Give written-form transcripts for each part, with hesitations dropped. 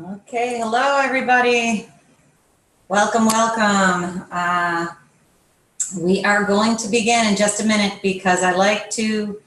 Okay, hello everybody. Welcome, welcome. We are going to begin in just a minute because I like to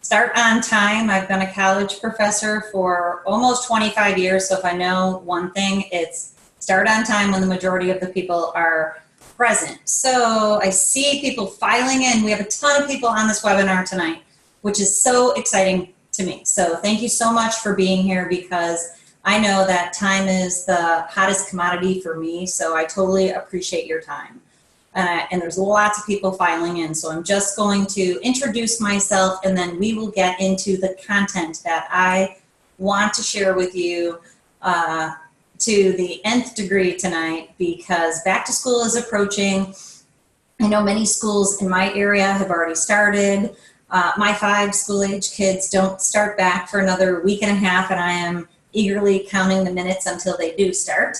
start on time. I've been a college professor for almost 25 years, so if I know one thing, it's start on time when the majority of the people are present. So I see people filing in. We have a ton of people on this webinar tonight, which is so exciting to me. So thank you so much for being here because I know that time is the hottest commodity for me, so I totally appreciate your time. And there's lots of people filing in, so I'm just going to introduce myself and then we will get into the content that I want to share with you to the nth degree tonight because back to school is approaching. I know many schools in my area have already started. My 5 school-age kids don't start back for another week and a half, and I am eagerly counting the minutes until they do start.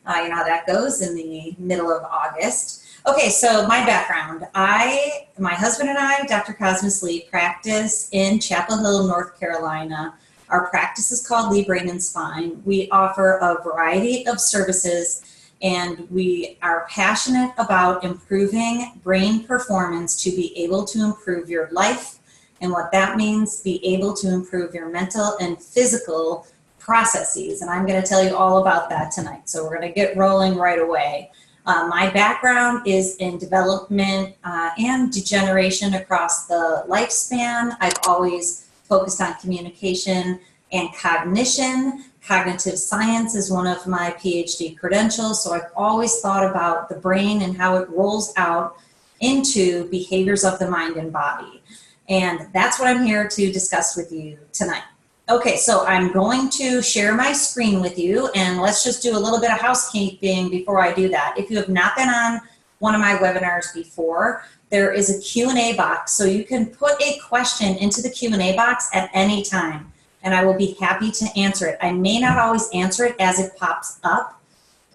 You know how that goes in the middle of August. Okay, so my background. My husband and I, Dr. Cosmas Lee, practice in Chapel Hill, North Carolina. Our practice is called Lee Brain and Spine. We offer a variety of services and we are passionate about improving brain performance to be able to improve your life. And what that means, be able to improve your mental and physical processes, and I'm going to tell you all about that tonight. So we're going to get rolling right away. My background is in development and degeneration across the lifespan. I've always focused on communication and cognition. Cognitive science is one of my PhD credentials, so I've always thought about the brain and how it rolls out into behaviors of the mind and body. And that's what I'm here to discuss with you tonight. Okay, so I'm going to share my screen with you, and let's just do a little bit of housekeeping before I do that. If you have not been on one of my webinars before, there is a Q&A box, so you can put a question into the Q&A box at any time, and I will be happy to answer it. I may not always answer it as it pops up.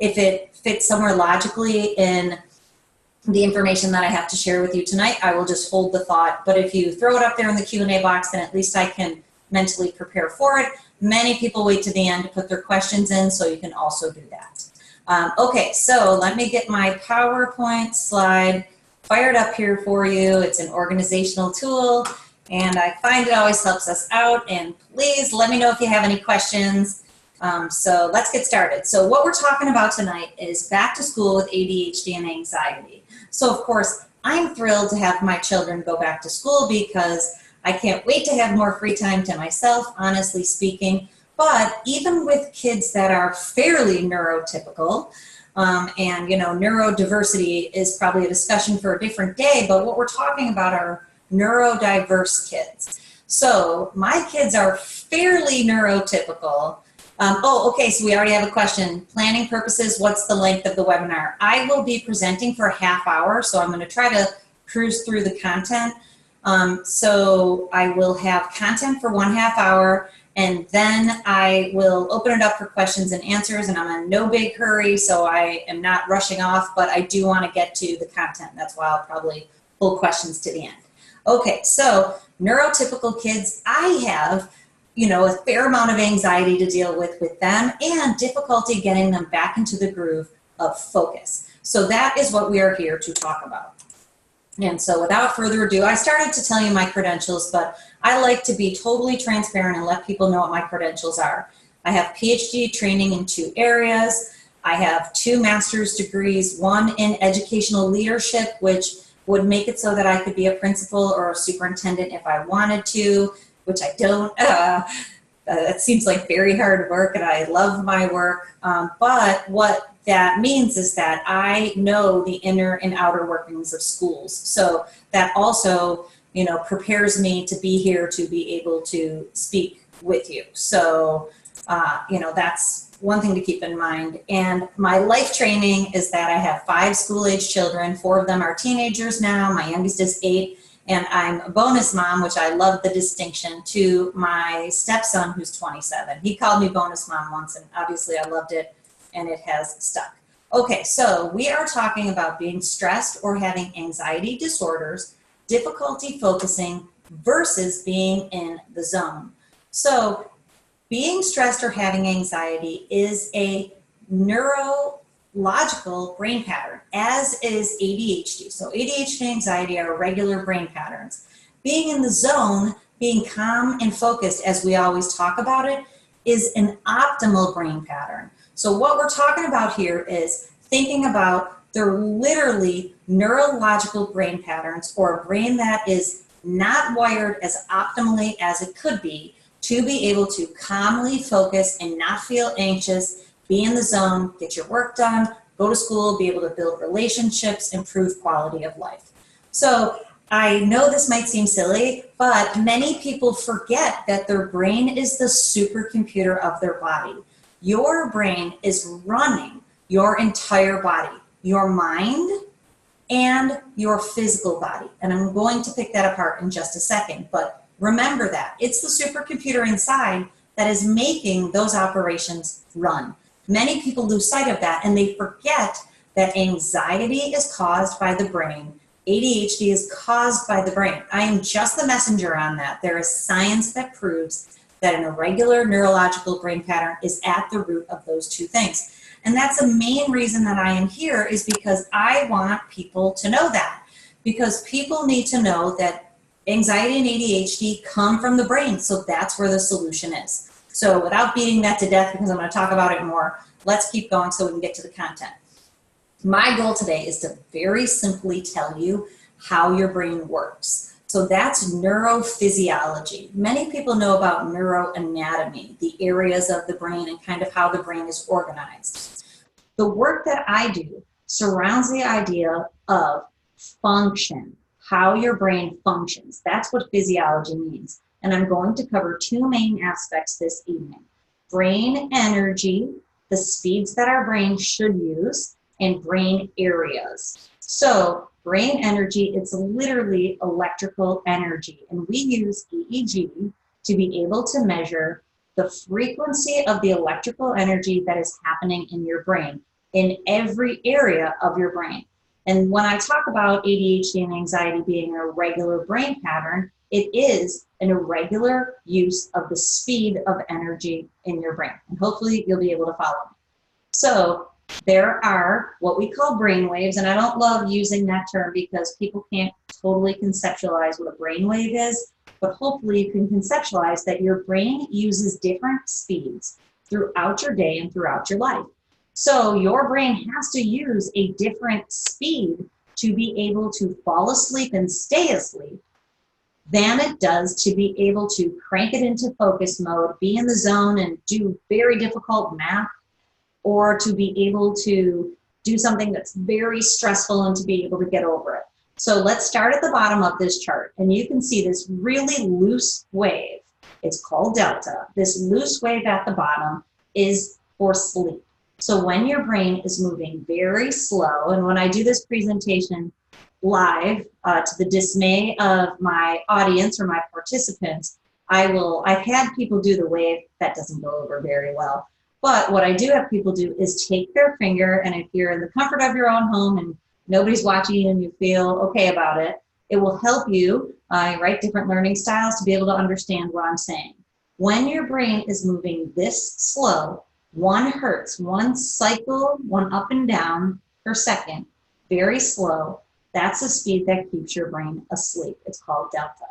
If it fits somewhere logically in the information that I have to share with you tonight, I will just hold the thought, but if you throw it up there in the Q&A box, then at least I can mentally prepare for it. Many people wait to the end to put their questions in, so you can also do that. Okay, so let me get my PowerPoint slide fired up here for you. It's an organizational tool, and I find it always helps us out, and please let me know if you have any questions. So let's get started. So what we're talking about tonight is back to school with ADHD and anxiety. So of course, I'm thrilled to have my children go back to school because I can't wait to have more free time to myself, honestly speaking. But even with kids that are fairly neurotypical, and you know, neurodiversity is probably a discussion for a different day, but what we're talking about are neurodiverse kids. So my kids are fairly neurotypical. Okay, so we already have a question. Planning purposes, what's the length of the webinar? I will be presenting for a half hour, so I'm going to try to cruise through the content. So I will have content for 1/2 hour, and then I will open it up for questions and answers, and I'm in no big hurry, so I am not rushing off, but I do want to get to the content. That's why I'll probably pull questions to the end. Okay, so neurotypical kids, I have, you know, a fair amount of anxiety to deal with them and difficulty getting them back into the groove of focus. So that is what we are here to talk about. And so without further ado, I started to tell you my credentials, but I like to be totally transparent and let people know what my credentials are. I have PhD training in 2 areas. I have 2 master's degrees, one in educational leadership, which would make it so that I could be a principal or a superintendent if I wanted to, which I don't. That seems like very hard work, and I love my work. But what that means is that I know the inner and outer workings of schools. So that also, you know, prepares me to be here to be able to speak with you. So, you know, that's one thing to keep in mind. And my life training is that I have 5 school-age children. 4 of them are teenagers now. My youngest is 8. And I'm a bonus mom, which I love the distinction, to my stepson who's 27. He called me bonus mom once, and obviously I loved it, and it has stuck. Okay, so we are talking about being stressed or having anxiety disorders, difficulty focusing versus being in the zone. So being stressed or having anxiety is a neurological brain pattern, as is ADHD. So ADHD and anxiety are regular brain patterns. Being in the zone, being calm and focused, as we always talk about it, is an optimal brain pattern. So what we're talking about here is thinking about they're literally neurological brain patterns, or a brain that is not wired as optimally as it could be to be able to calmly focus and not feel anxious, be in the zone, get your work done, go to school, be able to build relationships, improve quality of life. So I know this might seem silly, but many people forget that their brain is the supercomputer of their body. Your brain is running your entire body, your mind and your physical body. And I'm going to pick that apart in just a second, but remember that. It's the supercomputer inside that is making those operations run. Many people lose sight of that, and they forget that anxiety is caused by the brain. ADHD is caused by the brain. I am just the messenger on that. There is science that proves that an irregular neurological brain pattern is at the root of those two things. And that's the main reason that I am here, is because I want people to know that. Because people need to know that anxiety and ADHD come from the brain. So that's where the solution is. So without beating that to death, because I'm going to talk about it more, let's keep going so we can get to the content. My goal today is to very simply tell you how your brain works. So that's neurophysiology. Many people know about neuroanatomy, the areas of the brain and kind of how the brain is organized. The work that I do surrounds the idea of function, how your brain functions. That's what physiology means. And I'm going to cover two main aspects this evening: brain energy, the speeds that our brain should use, and brain areas. So brain energy, it's literally electrical energy. And we use EEG to be able to measure the frequency of the electrical energy that is happening in your brain, in every area of your brain. And when I talk about ADHD and anxiety being an irregular brain pattern, it is an irregular use of the speed of energy in your brain. And hopefully you'll be able to follow me. So there are what we call brain waves, and I don't love using that term because people can't totally conceptualize what a brain wave is, but hopefully you can conceptualize that your brain uses different speeds throughout your day and throughout your life. So your brain has to use a different speed to be able to fall asleep and stay asleep than it does to be able to crank it into focus mode, be in the zone and do very difficult math, or to be able to do something that's very stressful and to be able to get over it. So let's start at the bottom of this chart, and you can see this really loose wave. It's called delta. This loose wave at the bottom is for sleep. So when your brain is moving very slow, and when I do this presentation live, to the dismay of my audience or my participants, I've had people do the wave. That doesn't go over very well. But what I do have people do is take their finger, and if you're in the comfort of your own home and nobody's watching you and you feel okay about it, it will help you, write different learning styles to be able to understand what I'm saying. When your brain is moving this slow, 1 hertz, 1 cycle, 1 up and down per second, very slow, that's the speed that keeps your brain asleep. It's called delta.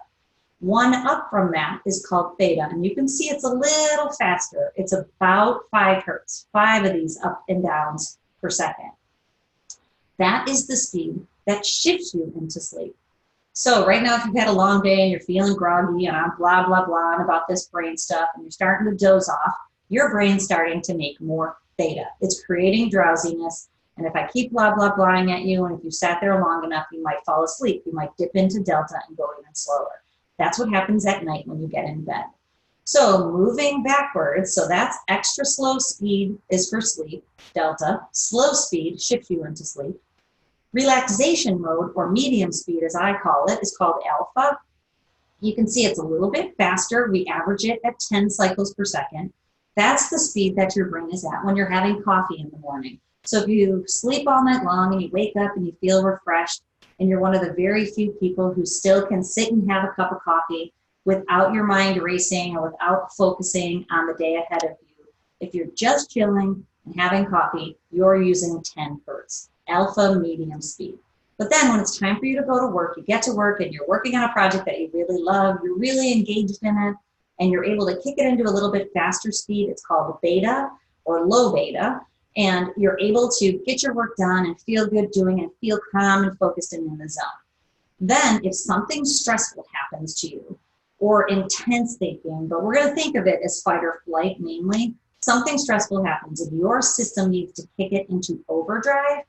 1 up from that is called theta, and you can see it's a little faster. It's about 5 hertz, 5 of these up and downs per second. That is the speed that shifts you into sleep. So right now, if you've had a long day and you're feeling groggy and I'm blah, blah, blah and about this brain stuff, and you're starting to doze off, your brain's starting to make more theta. It's creating drowsiness. And if I keep blah, blah, blahing at you, and if you sat there long enough, you might fall asleep. You might dip into delta and go even slower. That's what happens at night when you get in bed. So moving backwards, so that's extra slow speed is for sleep, delta. Slow speed shifts you into sleep. Relaxation mode, or medium speed as I call it, is called alpha. You can see it's a little bit faster. We average it at 10 cycles per second. That's the speed that your brain is at when you're having coffee in the morning. So if you sleep all night long and you wake up and you feel refreshed, and you're one of the very few people who still can sit and have a cup of coffee without your mind racing or without focusing on the day ahead of you. If you're just chilling and having coffee, you're using 10 hertz, alpha medium speed. But then when it's time for you to go to work, you get to work and you're working on a project that you really love, you're really engaged in it, and you're able to kick it into a little bit faster speed. It's called beta or low beta, and you're able to get your work done and feel good doing it, feel calm and focused and in the zone. Then if something stressful happens to you, or intense thinking, but we're going to think of it as fight or flight mainly, something stressful happens and your system needs to kick it into overdrive,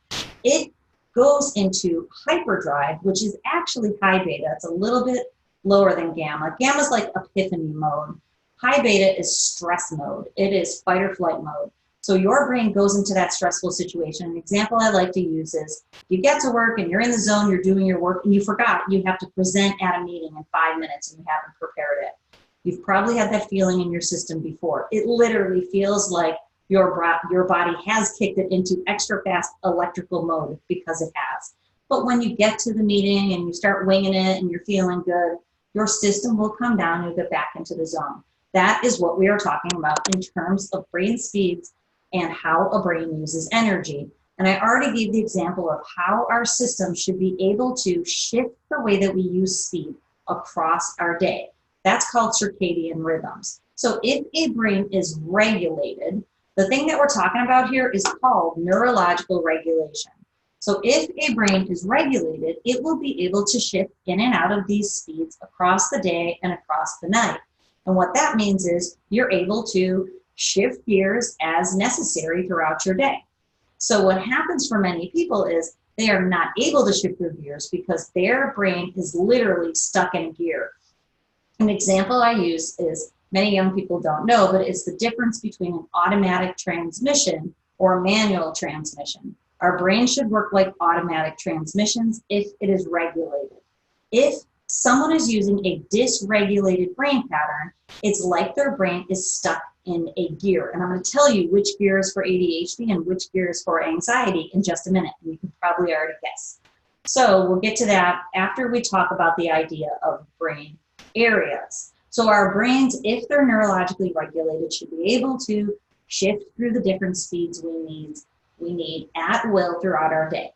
it goes into hyperdrive, which is actually high beta. It's a little bit lower than gamma. Gamma is like epiphany mode. High beta is stress mode. It is fight or flight mode. So your brain goes into that stressful situation. An example I like to use is you get to work and you're in the zone, you're doing your work, and you forgot you have to present at a meeting in 5 minutes and you haven't prepared it. You've probably had that feeling in your system before. It literally feels like your body has kicked it into extra fast electrical mode because it has. But when you get to the meeting and you start winging it and you're feeling good, your system will come down and get back into the zone. That is what we are talking about in terms of brain speeds and how a brain uses energy. And I already gave the example of how our system should be able to shift the way that we use speed across our day. That's called circadian rhythms. So if a brain is regulated, the thing that we're talking about here is called neurological regulation. So if a brain is regulated, it will be able to shift in and out of these speeds across the day and across the night. And what that means is you're able to shift gears as necessary throughout your day. So what happens for many people is they are not able to shift their gears because their brain is literally stuck in gear. An example I use is, many young people don't know, but it's the difference between an automatic transmission or a manual transmission. Our brain should work like automatic transmissions if it is regulated. If someone is using a dysregulated brain pattern, it's like their brain is stuck in a gear. And I'm going to tell you which gear is for ADHD and which gear is for anxiety in just a minute. And you can probably already guess. So we'll get to that after we talk about the idea of brain areas. So our brains, if they're neurologically regulated, should be able to shift through the different speeds we need at will throughout our day.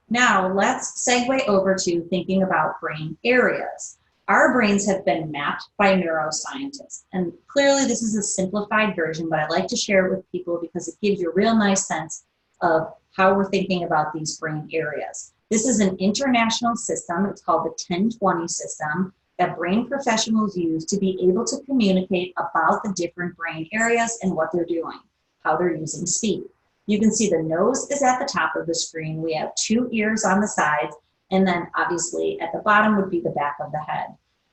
Now let's segue over to thinking about brain areas. Our brains have been mapped by neuroscientists, and clearly this is a simplified version, but I like to share it with people because it gives you a real nice sense of how we're thinking about these brain areas. This is an international system. It's called the 1020 system that brain professionals use to be able to communicate about the different brain areas and what they're doing, how they're using speed. You can see the nose is at the top of the screen. We have 2 ears on the sides, and then obviously at the bottom would be the back of the head.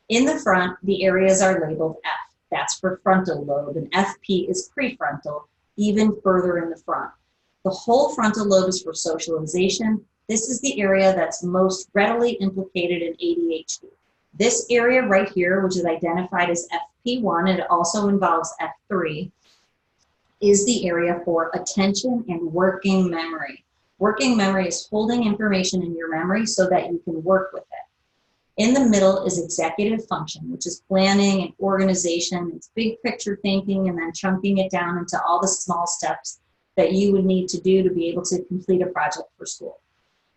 In the front, the areas are labeled F. That's for frontal lobe, and FP is prefrontal, even further in the front. The whole frontal lobe is for socialization. This is the area that's most readily implicated in ADHD. This area right here, which is identified as FP1, and it also involves F3, is the area for attention and working memory. Working memory is holding information in your memory so that you can work with it. In the middle is executive function, which is planning and organization. It's big picture thinking and then chunking it down into all the small steps that you would need to do to be able to complete a project for school.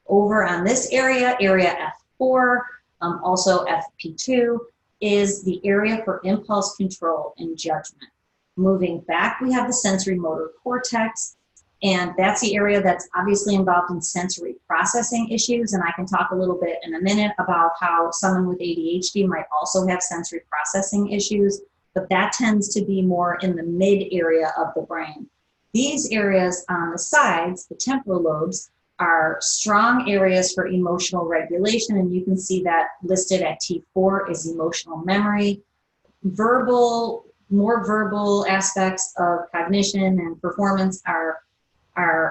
Over on this area, area F4, also FP2, is the area for impulse control and judgment. Moving back, we have the sensory motor cortex, and that's the area that's obviously involved in sensory processing issues, and I can talk a little bit in a minute about how someone with ADHD might also have sensory processing issues, but that tends to be more in the mid area of the brain. These areas on the sides, the temporal lobes, are strong areas for emotional regulation, and you can see that listed at T4 is emotional memory. More verbal aspects of cognition and performance are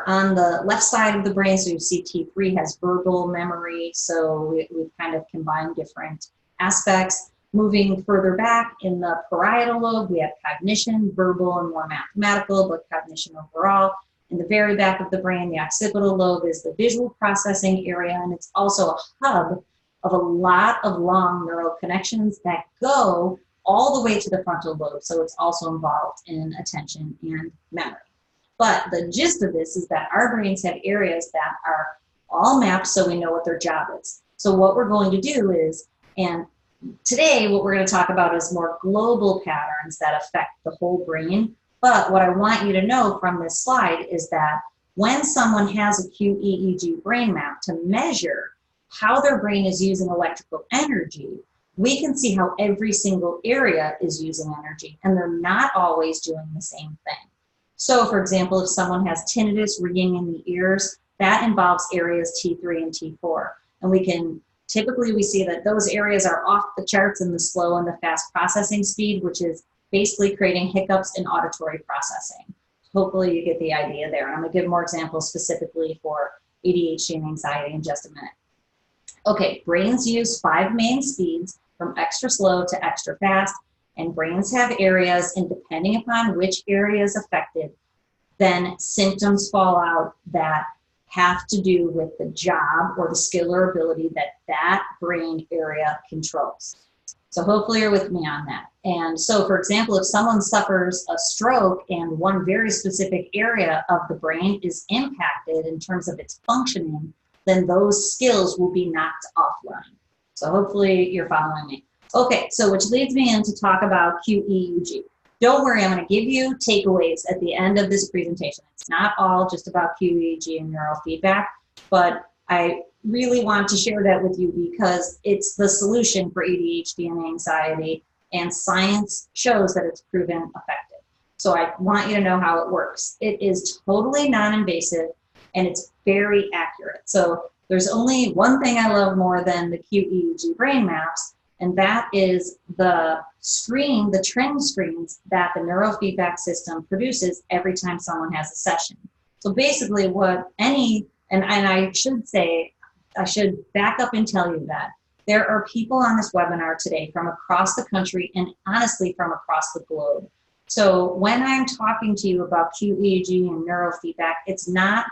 on the left side of the brain. So you see T3 has verbal memory. So we've kind of combined different aspects. Moving further back in the parietal lobe, we have cognition, verbal and more mathematical, but cognition overall. In the very back of the brain, the occipital lobe is the visual processing area, and it's also a hub of a lot of long neural connections that go all the way to the frontal lobe. So it's also involved in attention and memory. But the gist of this is that our brains have areas that are all mapped so we know what their job is. So what we're going to do is, and today what we're going to talk about is more global patterns that affect the whole brain. But what I want you to know from this slide is that when someone has a QEEG brain map to measure how their brain is using electrical energy, we can see how every single area is using energy, and they're not always doing the same thing. So for example, if someone has tinnitus, ringing in the ears, that involves areas T3 and T4. And typically we see that those areas are off the charts in the slow and the fast processing speed, which is basically creating hiccups in auditory processing. Hopefully you get the idea there. And I'm gonna give more examples specifically for ADHD and anxiety in just a minute. Okay, brains use 5 main speeds from extra slow to extra fast, and brains have areas, and depending upon which area is affected, then symptoms fall out that have to do with the job or the skill or ability that that brain area controls. So hopefully you're with me on that. And so for example, if someone suffers a stroke and one very specific area of the brain is impacted in terms of its functioning, then those skills will be knocked offline. So hopefully you're following me. Okay, so which leads me in to talk about QEEG. Don't worry, I'm going to give you takeaways at the end of this presentation. It's not all just about QEEG and neurofeedback, but I really want to share that with you because it's the solution for ADHD and anxiety, and science shows that it's proven effective. So I want you to know how it works. It is totally non-invasive and it's very accurate. So there's only one thing I love more than the QEEG brain maps, and that is the screen, the trend screens that the neurofeedback system produces every time someone has a session. So basically and I should say, I should back up and tell you that there are people on this webinar today from across the country and honestly from across the globe. So when I'm talking to you about QEEG and neurofeedback, it's not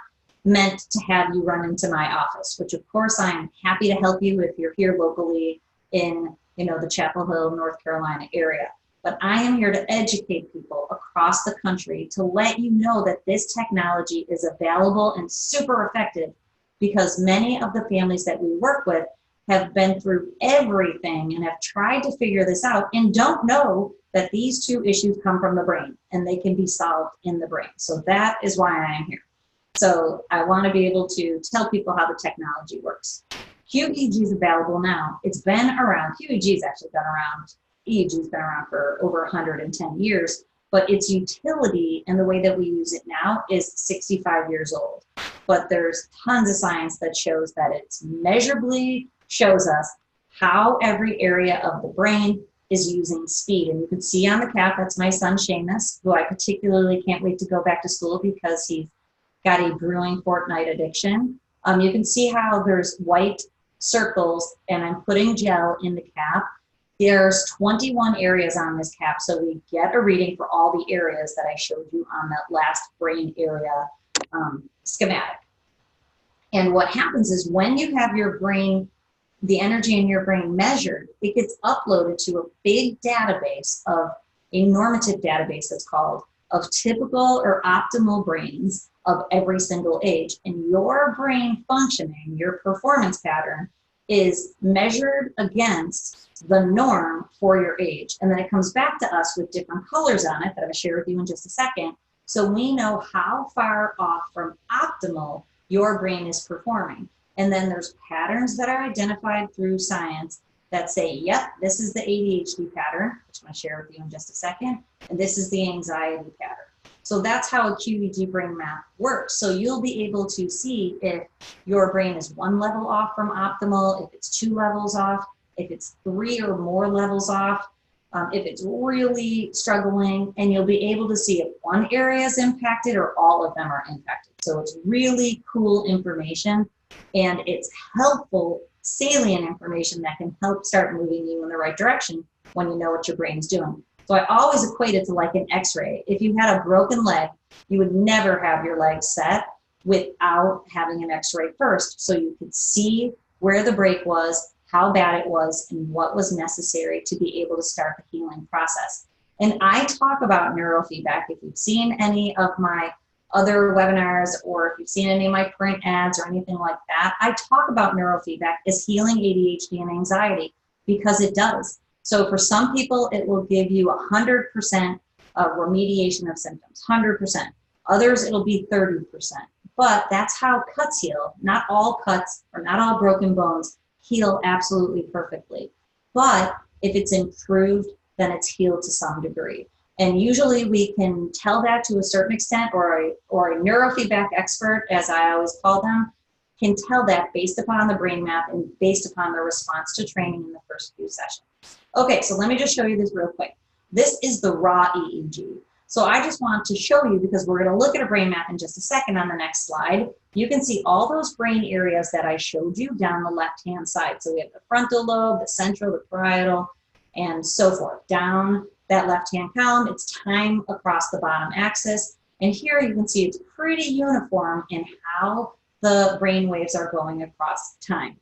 meant to have you run into my office, which of course I am happy to help you if you're here locally in the Chapel Hill, North Carolina area. But I am here to educate people across the country to let you know that this technology is available and super effective, because many of the families that we work with have been through everything and have tried to figure this out and don't know that these two issues come from the brain and they can be solved in the brain. So that is why I am here. So I want to be able to tell people how the technology works. QEEG is available now. It's been around. QEEG's actually been around. EEG's been around for over 110 years, but its utility and the way that we use it now is 65 years old. But there's tons of science that shows that it's measurably shows us how every area of the brain is using speed. And you can see on the cap, that's my son Seamus, who I particularly can't wait to go back to school because he's got a brewing Fortnite addiction. You can see how there's white circles and I'm putting gel in the cap. There's 21 areas on this cap, so we get a reading for all the areas that I showed you on that last brain area schematic. And what happens is when you have your brain, the energy in your brain measured, it gets uploaded to a big database, a normative database that's called, of typical or optimal brains of every single age. And your brain functioning, your performance pattern, is measured against the norm for your age. And then it comes back to us with different colors on it that I'll share with you in just a second. So we know how far off from optimal your brain is performing. And then there's patterns that are identified through science that say, yep, this is the ADHD pattern, which I'm going to share with you in just a second, and this is the anxiety pattern. So that's how a QEEG brain map works. So you'll be able to see if your brain is 1 level off from optimal, if it's 2 levels off, if it's 3 or more levels off, if it's really struggling, and you'll be able to see if one area is impacted or all of them are impacted. So it's really cool information, and it's helpful, salient information that can help start moving you in the right direction when you know what your brain is doing. So I always equate it to like an x-ray. If you had a broken leg, you would never have your leg set without having an x-ray first. So you could see where the break was, how bad it was, and what was necessary to be able to start the healing process. And I talk about neurofeedback. If you've seen any of my other webinars, or if you've seen any of my print ads or anything like that, I talk about neurofeedback as healing ADHD and anxiety, because it does. So for some people, it will give you 100% remediation of symptoms, 100%. Others, it'll be 30%. But that's how cuts heal. Not all cuts or not all broken bones heal absolutely perfectly. But if it's improved, then it's healed to some degree. And usually we can tell that to a certain extent, or a neurofeedback expert, as I always call them, can tell that based upon the brain map and based upon the response to training in the first few sessions. Okay, so let me just show you this real quick. This is the raw EEG. So I just want to show you, because we're going to look at a brain map in just a second on the next slide. You can see all those brain areas that I showed you down the left-hand side. So we have the frontal lobe, the central, the parietal, and so forth. Down that left-hand column, it's time across the bottom axis. And here you can see it's pretty uniform in how the brain waves are going across time.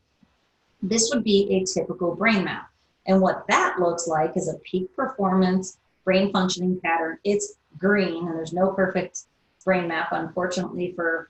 This would be a typical brain map. And what that looks like is a peak performance brain functioning pattern. It's green, and there's no perfect brain map, unfortunately, for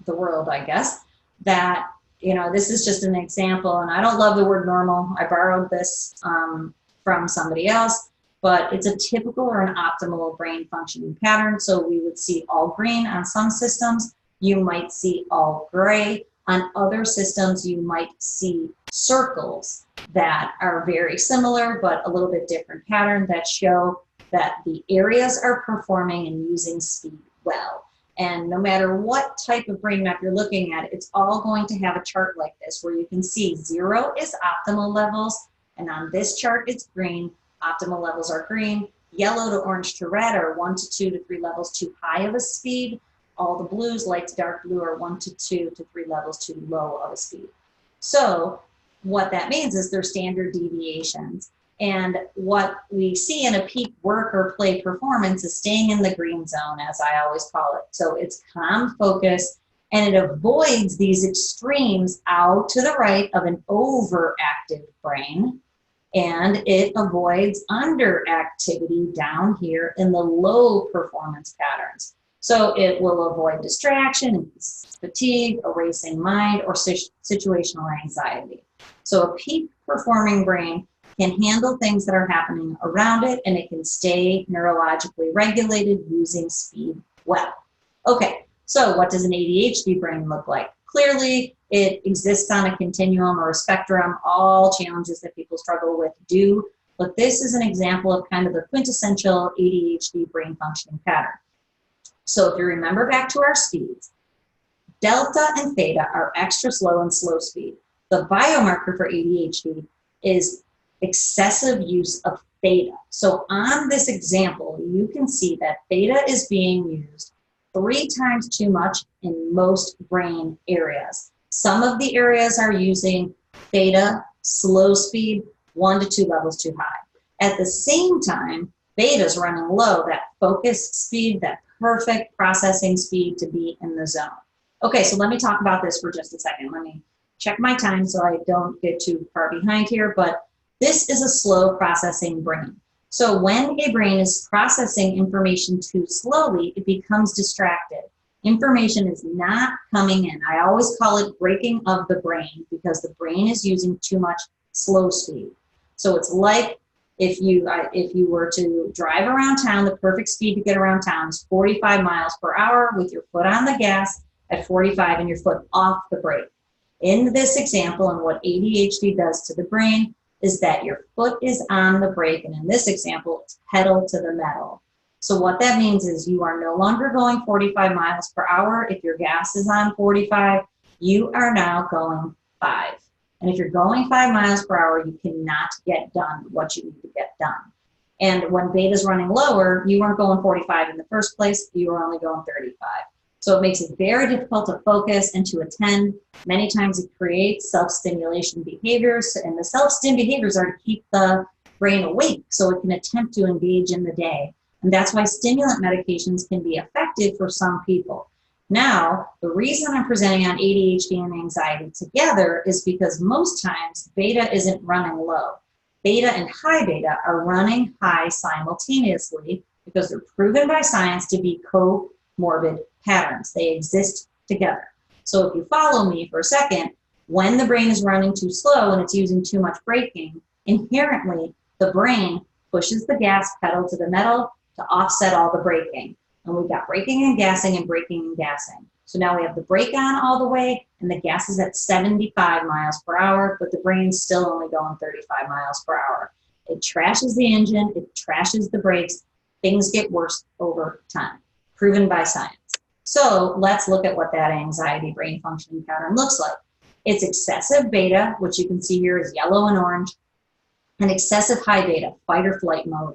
the world, I guess. That, you know, this is just an example, and I don't love the word normal. I borrowed this from somebody else, but it's a typical or an optimal brain functioning pattern. So we would see all green on some systems. You might see all gray. On other systems, you might see circles that are very similar, but a little bit different pattern, that show that the areas are performing and using speed well. And no matter what type of brain map you're looking at, it's all going to have a chart like this, where you can see 0 is optimal levels, and on this chart it's green. Optimal levels are green. Yellow to orange to red are 1 to 2 to 3 levels too high of a speed. All the blues, light to dark blue, are 1 to 2 to 3 levels too low of a speed. So what that means is there's standard deviations. And what we see in a peak work or play performance is staying in the green zone, as I always call it. So it's calm, focused, and it avoids these extremes out to the right of an overactive brain. And it avoids underactivity down here in the low performance patterns. So it will avoid distraction, fatigue, a racing mind, or situational anxiety. So a peak performing brain can handle things that are happening around it, and it can stay neurologically regulated using speed well. Okay, so what does an ADHD brain look like? Clearly, it exists on a continuum or a spectrum. All challenges that people struggle with do, but this is an example of kind of the quintessential ADHD brain functioning pattern. So if you remember back to our speeds, delta and theta are extra slow and slow speed. The biomarker for ADHD is excessive use of theta. So on this example, you can see that theta is being used 3 times too much in most brain areas. Some of the areas are using theta, slow speed, 1 to 2 levels too high. At the same time, beta is running low, that focus speed, that perfect processing speed to be in the zone. Okay, so let me talk about this for just a second. Let me check my time so I don't get too far behind here, but this is a slow processing brain. So when a brain is processing information too slowly, it becomes distracted. Information is not coming in. I always call it breaking of the brain, because the brain is using too much slow speed. So it's like if you were to drive around town, the perfect speed to get around town is 45 miles per hour with your foot on the gas at 45 and your foot off the brake. In this example, and what ADHD does to the brain, is that your foot is on the brake, and in this example, it's pedal to the metal. So what that means is you are no longer going 45 miles per hour. If your gas is on 45, you are now going 5. And if you're going 5 miles per hour, you cannot get done what you need to get done. And when beta is running lower, you weren't going 45 in the first place, you were only going 35. So it makes it very difficult to focus and to attend. Many times it creates self-stimulation behaviors, and the self-stim behaviors are to keep the brain awake so it can attempt to engage in the day. And that's why stimulant medications can be effective for some people. Now, the reason I'm presenting on ADHD and anxiety together is because most times beta isn't running low. Beta and high beta are running high simultaneously because they're proven by science to be comorbid patterns. They exist together. So if you follow me for a second, when the brain is running too slow and it's using too much braking, inherently the brain pushes the gas pedal to the metal to offset all the braking. And we've got braking and gassing and braking and gassing. So now we have the brake on all the way and the gas is at 75 miles per hour, but the brain's still only going 35 miles per hour. It trashes the engine, it trashes the brakes, things get worse over time, proven by science. So let's look at what that anxiety brain functioning pattern looks like. It's excessive beta, which you can see here is yellow and orange, and excessive high beta, fight or flight mode.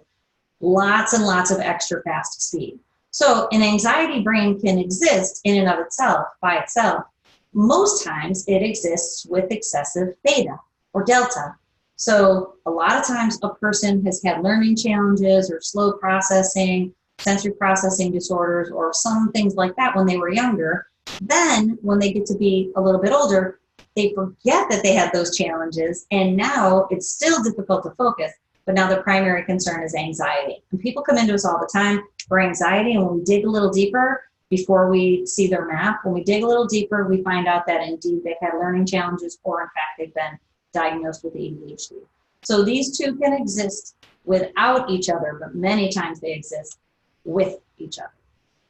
Lots and lots of extra fast speed. So an anxiety brain can exist in and of itself, by itself. Most times it exists with excessive beta or delta. So a lot of times a person has had learning challenges or slow processing, sensory processing disorders, or some things like that when they were younger. Then when they get to be a little bit older, they forget that they had those challenges, and now it's still difficult to focus, but now the primary concern is anxiety. And people come into us all the time for anxiety, and when we dig a little deeper, before we see their map, when we dig a little deeper, we find out that indeed they've had learning challenges, or in fact they've been diagnosed with ADHD. So these two can exist without each other, but many times they exist with each other.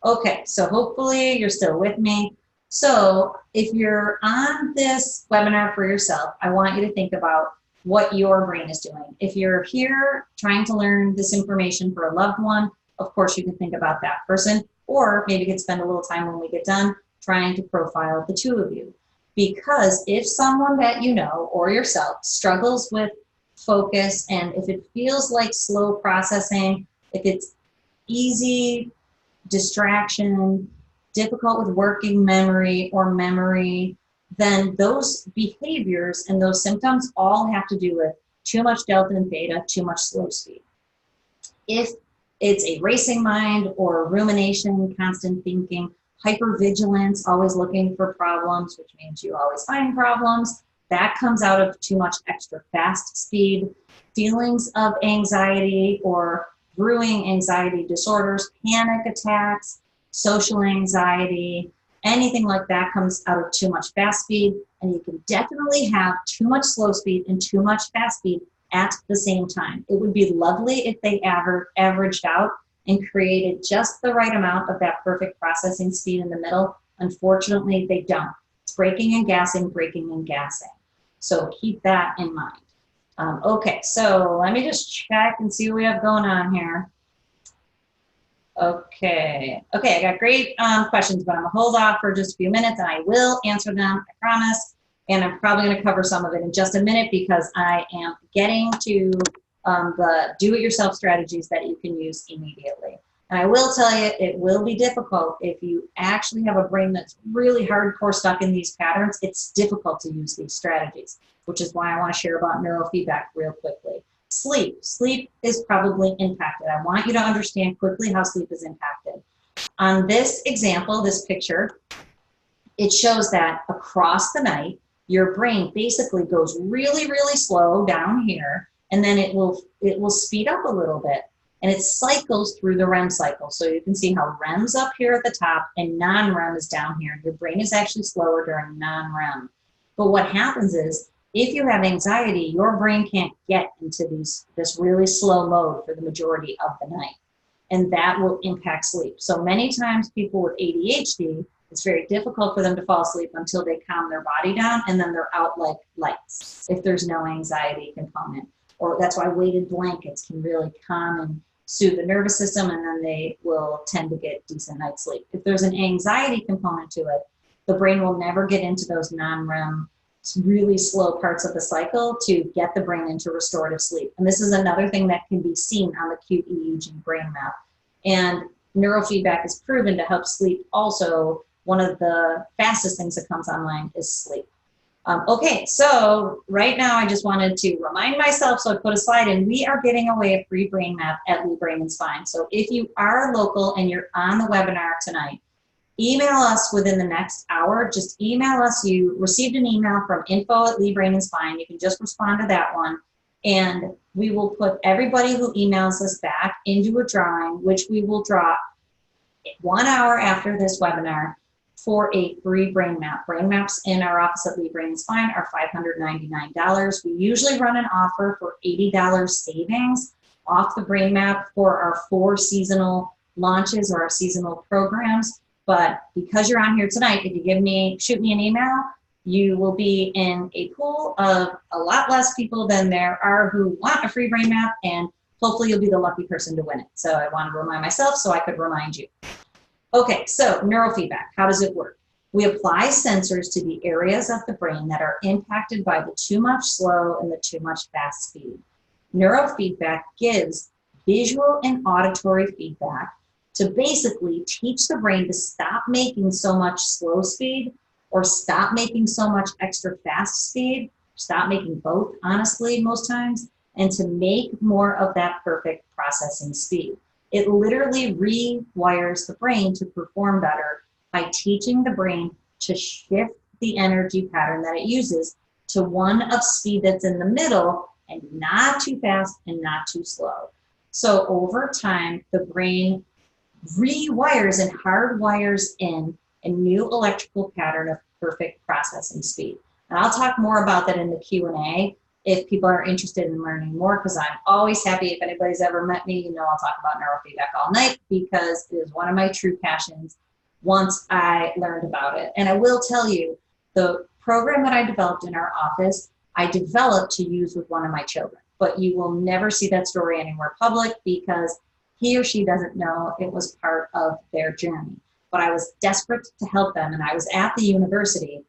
Okay, so hopefully you're still with me. So if you're on this webinar for yourself, I want you to think about what your brain is doing. If you're here trying to learn this information for a loved one, of course you can think about that person, or maybe you could spend a little time when we get done trying to profile the two of you. Because if someone that you know or yourself struggles with focus, and if it feels like slow processing, if it's easy distraction, difficult with working memory or memory, then those behaviors and those symptoms all have to do with too much delta and beta, too much slow speed. If it's a racing mind or rumination, constant thinking, hypervigilance, always looking for problems, which means you always find problems, that comes out of too much extra fast speed. Feelings of anxiety or brewing anxiety disorders, panic attacks, social anxiety, anything like that comes out of too much fast speed. And you can definitely have too much slow speed and too much fast speed at the same time. It would be lovely if they averaged out and created just the right amount of that perfect processing speed in the middle. Unfortunately, they don't. It's braking and gassing, braking and gassing. So keep that in mind. Okay, so let me just check and see what we have going on here. Okay, I got great questions, but I'm gonna hold off for just a few minutes and I will answer them, I promise. And I'm probably gonna cover some of it in just a minute because I am getting to the do-it-yourself strategies that you can use immediately. And I will tell you, it will be difficult if you actually have a brain that's really hardcore stuck in these patterns. It's difficult to use these strategies, which is why I want to share about neurofeedback real quickly. Sleep is probably impacted. I want you to understand quickly how sleep is impacted. On this example, this picture, it shows that across the night, your brain basically goes really, really slow down here, and then it will speed up a little bit. And it cycles through the REM cycle. So you can see how REM's up here at the top and non-REM is down here. Your brain is actually slower during non-REM. But what happens is, if you have anxiety, your brain can't get into this really slow mode for the majority of the night. And that will impact sleep. So many times people with ADHD, it's very difficult for them to fall asleep until they calm their body down, and then they're out like lights if there's no anxiety component. Or that's why weighted blankets can really calm and soothe the nervous system, and then they will tend to get decent night's sleep. If there's an anxiety component to it, the brain will never get into those non-REM, really slow parts of the cycle to get the brain into restorative sleep. And this is another thing that can be seen on the acute EEG brain map. And neurofeedback is proven to help sleep also. One of the fastest things that comes online is sleep. Okay, so right now I just wanted to remind myself, so I put a slide in. We are giving away a free brain map at Lee Brain and Spine. So if you are local and you're on the webinar tonight, email us within the next hour. Just email us. You received an email from info@LeeBrainandSpine. You can just respond to that one. And we will put everybody who emails us back into a drawing, which we will draw 1 hour after this webinar for a free brain map. Brain maps in our office at Lee Brain and Spine are $599. We usually run an offer for $80 savings off the brain map for our 4 seasonal launches or our seasonal programs. But because you're on here tonight, if you shoot me an email, you will be in a pool of a lot less people than there are who want a free brain map, and hopefully you'll be the lucky person to win it. So I want to remind myself so I could remind you. Okay, so neurofeedback, how does it work? We apply sensors to the areas of the brain that are impacted by the too much slow and the too much fast speed. Neurofeedback gives visual and auditory feedback to basically teach the brain to stop making so much slow speed or stop making so much extra fast speed, stop making both, honestly, most times, and to make more of that perfect processing speed. It literally rewires the brain to perform better by teaching the brain to shift the energy pattern that it uses to one of speed that's in the middle and not too fast and not too slow. So over time, the brain rewires and hardwires in a new electrical pattern of perfect processing speed. And I'll talk more about that in the Q&A if people are interested in learning more, because I'm always happy. If anybody's ever met me, you know I'll talk about neurofeedback all night because it is one of my true passions once I learned about it. And I will tell you, the program that I developed in our office, I developed to use with one of my children. But you will never see that story anywhere public because he or she doesn't know it was part of their journey. But I was desperate to help them, and I was at the university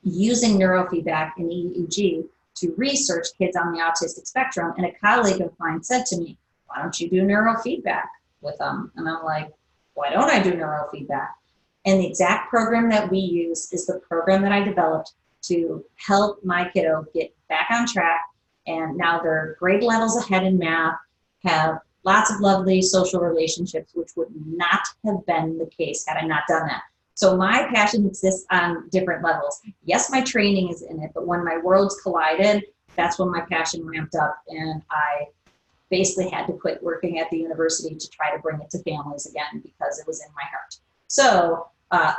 using neurofeedback and EEG to research kids on the autistic spectrum, and a colleague of mine said to me, why don't you do neurofeedback with them? And I'm like, why don't I do neurofeedback? And the exact program that we use is the program that I developed to help my kiddo get back on track, and now they're grade levels ahead in math, have lots of lovely social relationships, which would not have been the case had I not done that. So my passion exists on different levels. Yes, my training is in it, but when my worlds collided, that's when my passion ramped up, and I basically had to quit working at the university to try to bring it to families again because it was in my heart. So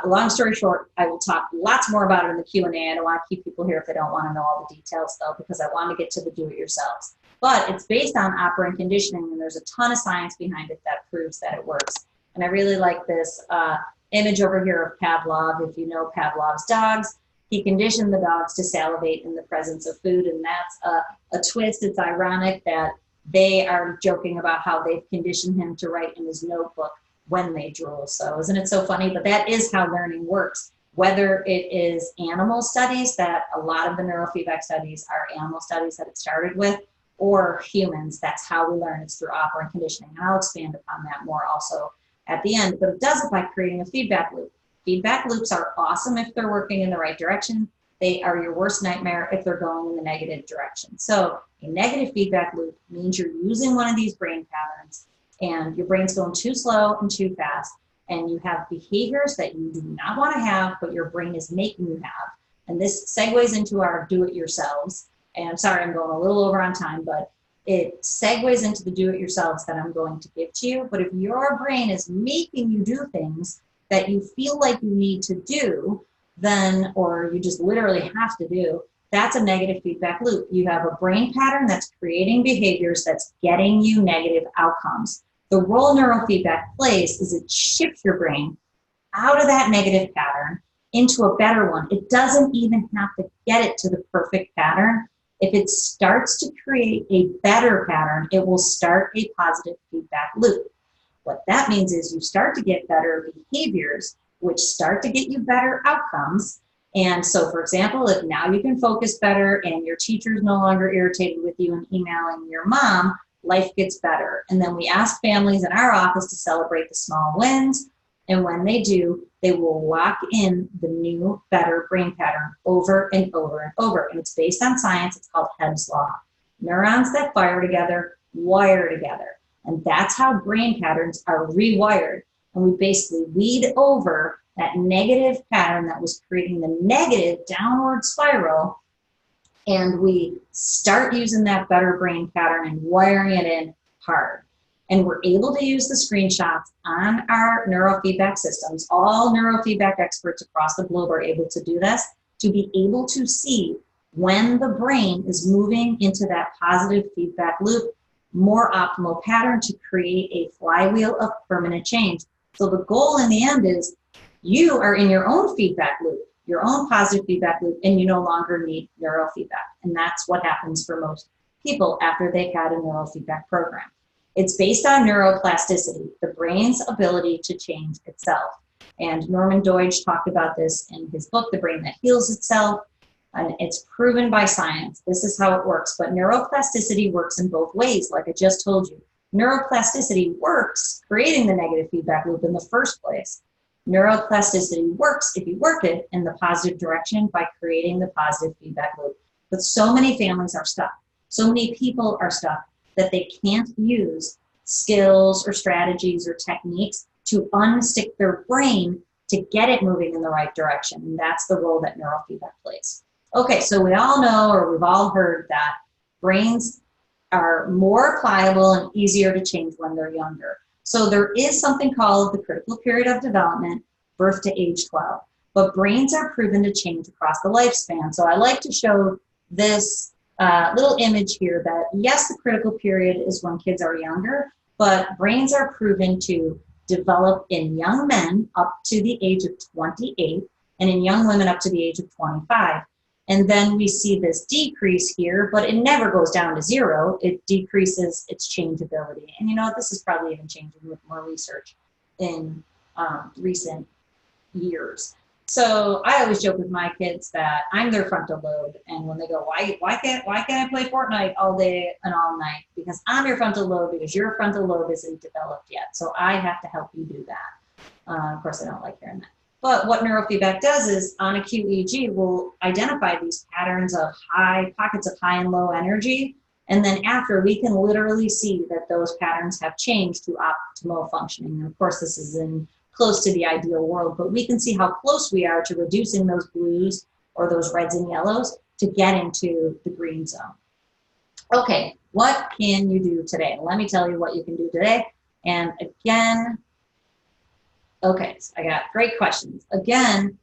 long story short, I will talk lots more about it in the Q&A. I don't want to keep people here if they don't want to know all the details, though, because I want to get to the do-it-yourselves. But it's based on operant conditioning, and there's a ton of science behind it that proves that it works. And I really like this image over here of Pavlov. If you know Pavlov's dogs, he conditioned the dogs to salivate in the presence of food, and that's a twist. It's ironic that they are joking about how they've conditioned him to write in his notebook when they drool. So isn't it so funny? But that is how learning works. Whether it is animal studies, that a lot of the neurofeedback studies are animal studies that it started with, or humans, that's how we learn. It's through operant conditioning. And I'll expand upon that more also at the end, but it does it by creating a feedback loop. Feedback loops are awesome if they're working in the right direction. They are your worst nightmare if they're going in the negative direction. So a negative feedback loop means you're using one of these brain patterns and your brain's going too slow and too fast, and you have behaviors that you do not want to have, but your brain is making you have. And this segues into our do-it-yourselves. And I'm sorry, I'm going a little over on time, but it segues into the do-it-yourselves that I'm going to give to you. But if your brain is making you do things that you feel like you need to do, then, or you just literally have to do, that's a negative feedback loop. You have a brain pattern that's creating behaviors that's getting you negative outcomes. The role neurofeedback plays is it shifts your brain out of that negative pattern into a better one. It doesn't even have to get it to the perfect pattern. If it starts to create a better pattern, it will start a positive feedback loop. What that means is you start to get better behaviors, which start to get you better outcomes. And so, for example, if now you can focus better and your teacher is no longer irritated with you and emailing your mom, life gets better. And then we ask families in our office to celebrate the small wins. And when they do, they will lock in the new, better brain pattern over and over and over. And it's based on science. It's called Hebb's Law. Neurons that fire together, wire together. And that's how brain patterns are rewired. And we basically weed over that negative pattern that was creating the negative downward spiral, and we start using that better brain pattern and wiring it in hard. And we're able to use the screenshots on our neurofeedback systems. All neurofeedback experts across the globe are able to do this, to be able to see when the brain is moving into that positive feedback loop, more optimal pattern to create a flywheel of permanent change. So the goal in the end is you are in your own feedback loop, your own positive feedback loop, and you no longer need neurofeedback. And that's what happens for most people after they've had a neurofeedback program. It's based on neuroplasticity, the brain's ability to change itself. And Norman Doidge talked about this in his book, The Brain That Heals Itself, and it's proven by science. This is how it works. But neuroplasticity works in both ways, like I just told you. Neuroplasticity works creating the negative feedback loop in the first place. Neuroplasticity works if you work it in the positive direction by creating the positive feedback loop. But so many families are stuck. So many people are stuck that they can't use skills or strategies or techniques to unstick their brain to get it moving in the right direction. And that's the role that neurofeedback plays. Okay, so we all know, or we've all heard, that brains are more pliable and easier to change when they're younger. So there is something called the critical period of development, birth to age 12. But brains are proven to change across the lifespan. So I like to show this little image here that, yes, the critical period is when kids are younger, but brains are proven to develop in young men up to the age of 28 and in young women up to the age of 25. And then we see this decrease here, but it never goes down to zero. It decreases its changeability. And you know, this is probably even changing with more research in recent years. So I always joke with my kids that I'm their frontal lobe, and when they go, why can't I play Fortnite all day and all night? Because I'm your frontal lobe, because your frontal lobe isn't developed yet. So I have to help you do that. Of course, I don't like hearing that. But what neurofeedback does is, on a QEEG, will identify these patterns of pockets of high and low energy. And then after, we can literally see that those patterns have changed to optimal functioning. And of course, this is close to the ideal world, but we can see how close we are to reducing those blues or those reds and yellows to get into the green zone. Okay, what can you do today? Let me tell you what you can do today. And again, okay, so I got great questions. Again,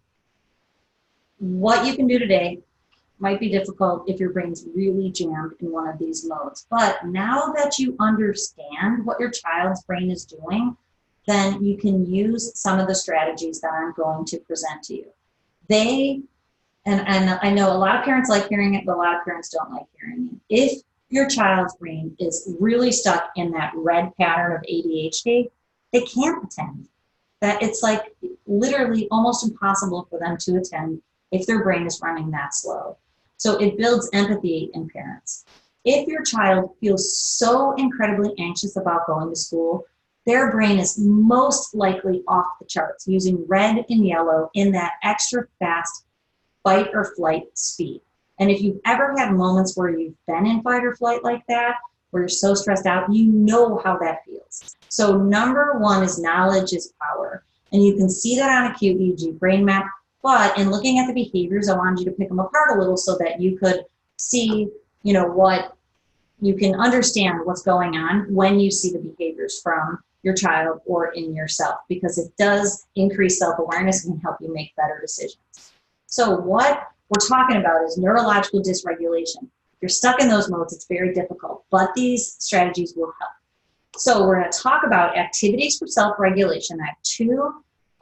what you can do today might be difficult if your brain's really jammed in one of these modes. But now that you understand what your child's brain is doing, then you can use some of the strategies that I'm going to present to you. And I know a lot of parents like hearing it, but a lot of parents don't like hearing it. If your child's brain is really stuck in that red pattern of ADHD, they can't attend. That it's like literally almost impossible for them to attend if their brain is running that slow. So it builds empathy in parents. If your child feels so incredibly anxious about going to school, their brain is most likely off the charts, using red and yellow in that extra fast fight or flight speed. And if you've ever had moments where you've been in fight or flight like that, where you're so stressed out, you know how that feels. So number one is knowledge is power. And you can see that on a QEEG brain map. But in looking at the behaviors, I wanted you to pick them apart a little so that you could see, you know, what you can understand what's going on when you see the behaviors from your child or in yourself, because it does increase self-awareness and can help you make better decisions. So what we're talking about is neurological dysregulation. If you're stuck in those modes, it's very difficult, but these strategies will help. So we're going to talk about activities for self-regulation. I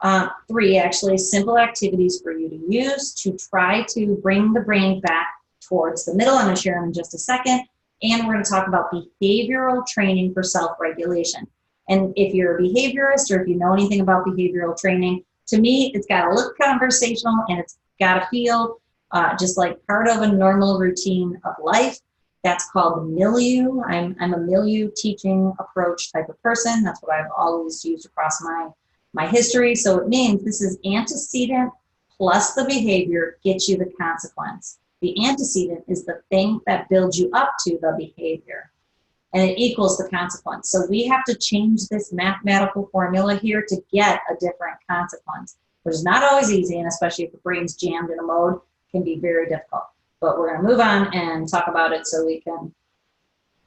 have three actually simple activities for you to use to try to bring the brain back towards the middle. I'm going to share them in just a second. And we're going to talk about behavioral training for self-regulation. And if you're a behaviorist or if you know anything about behavioral training, to me, it's got to look conversational and it's got to feel just like part of a normal routine of life. That's called the milieu. I'm a milieu teaching approach type of person. That's what I've always used across my history. So it means this is antecedent plus the behavior gets you the consequence. The antecedent is the thing that builds you up to the behavior, and it equals the consequence. So we have to change this mathematical formula here to get a different consequence. which is not always easy, and especially if the brain's jammed in a mode, can be very difficult. But we're going to move on and talk about it so we can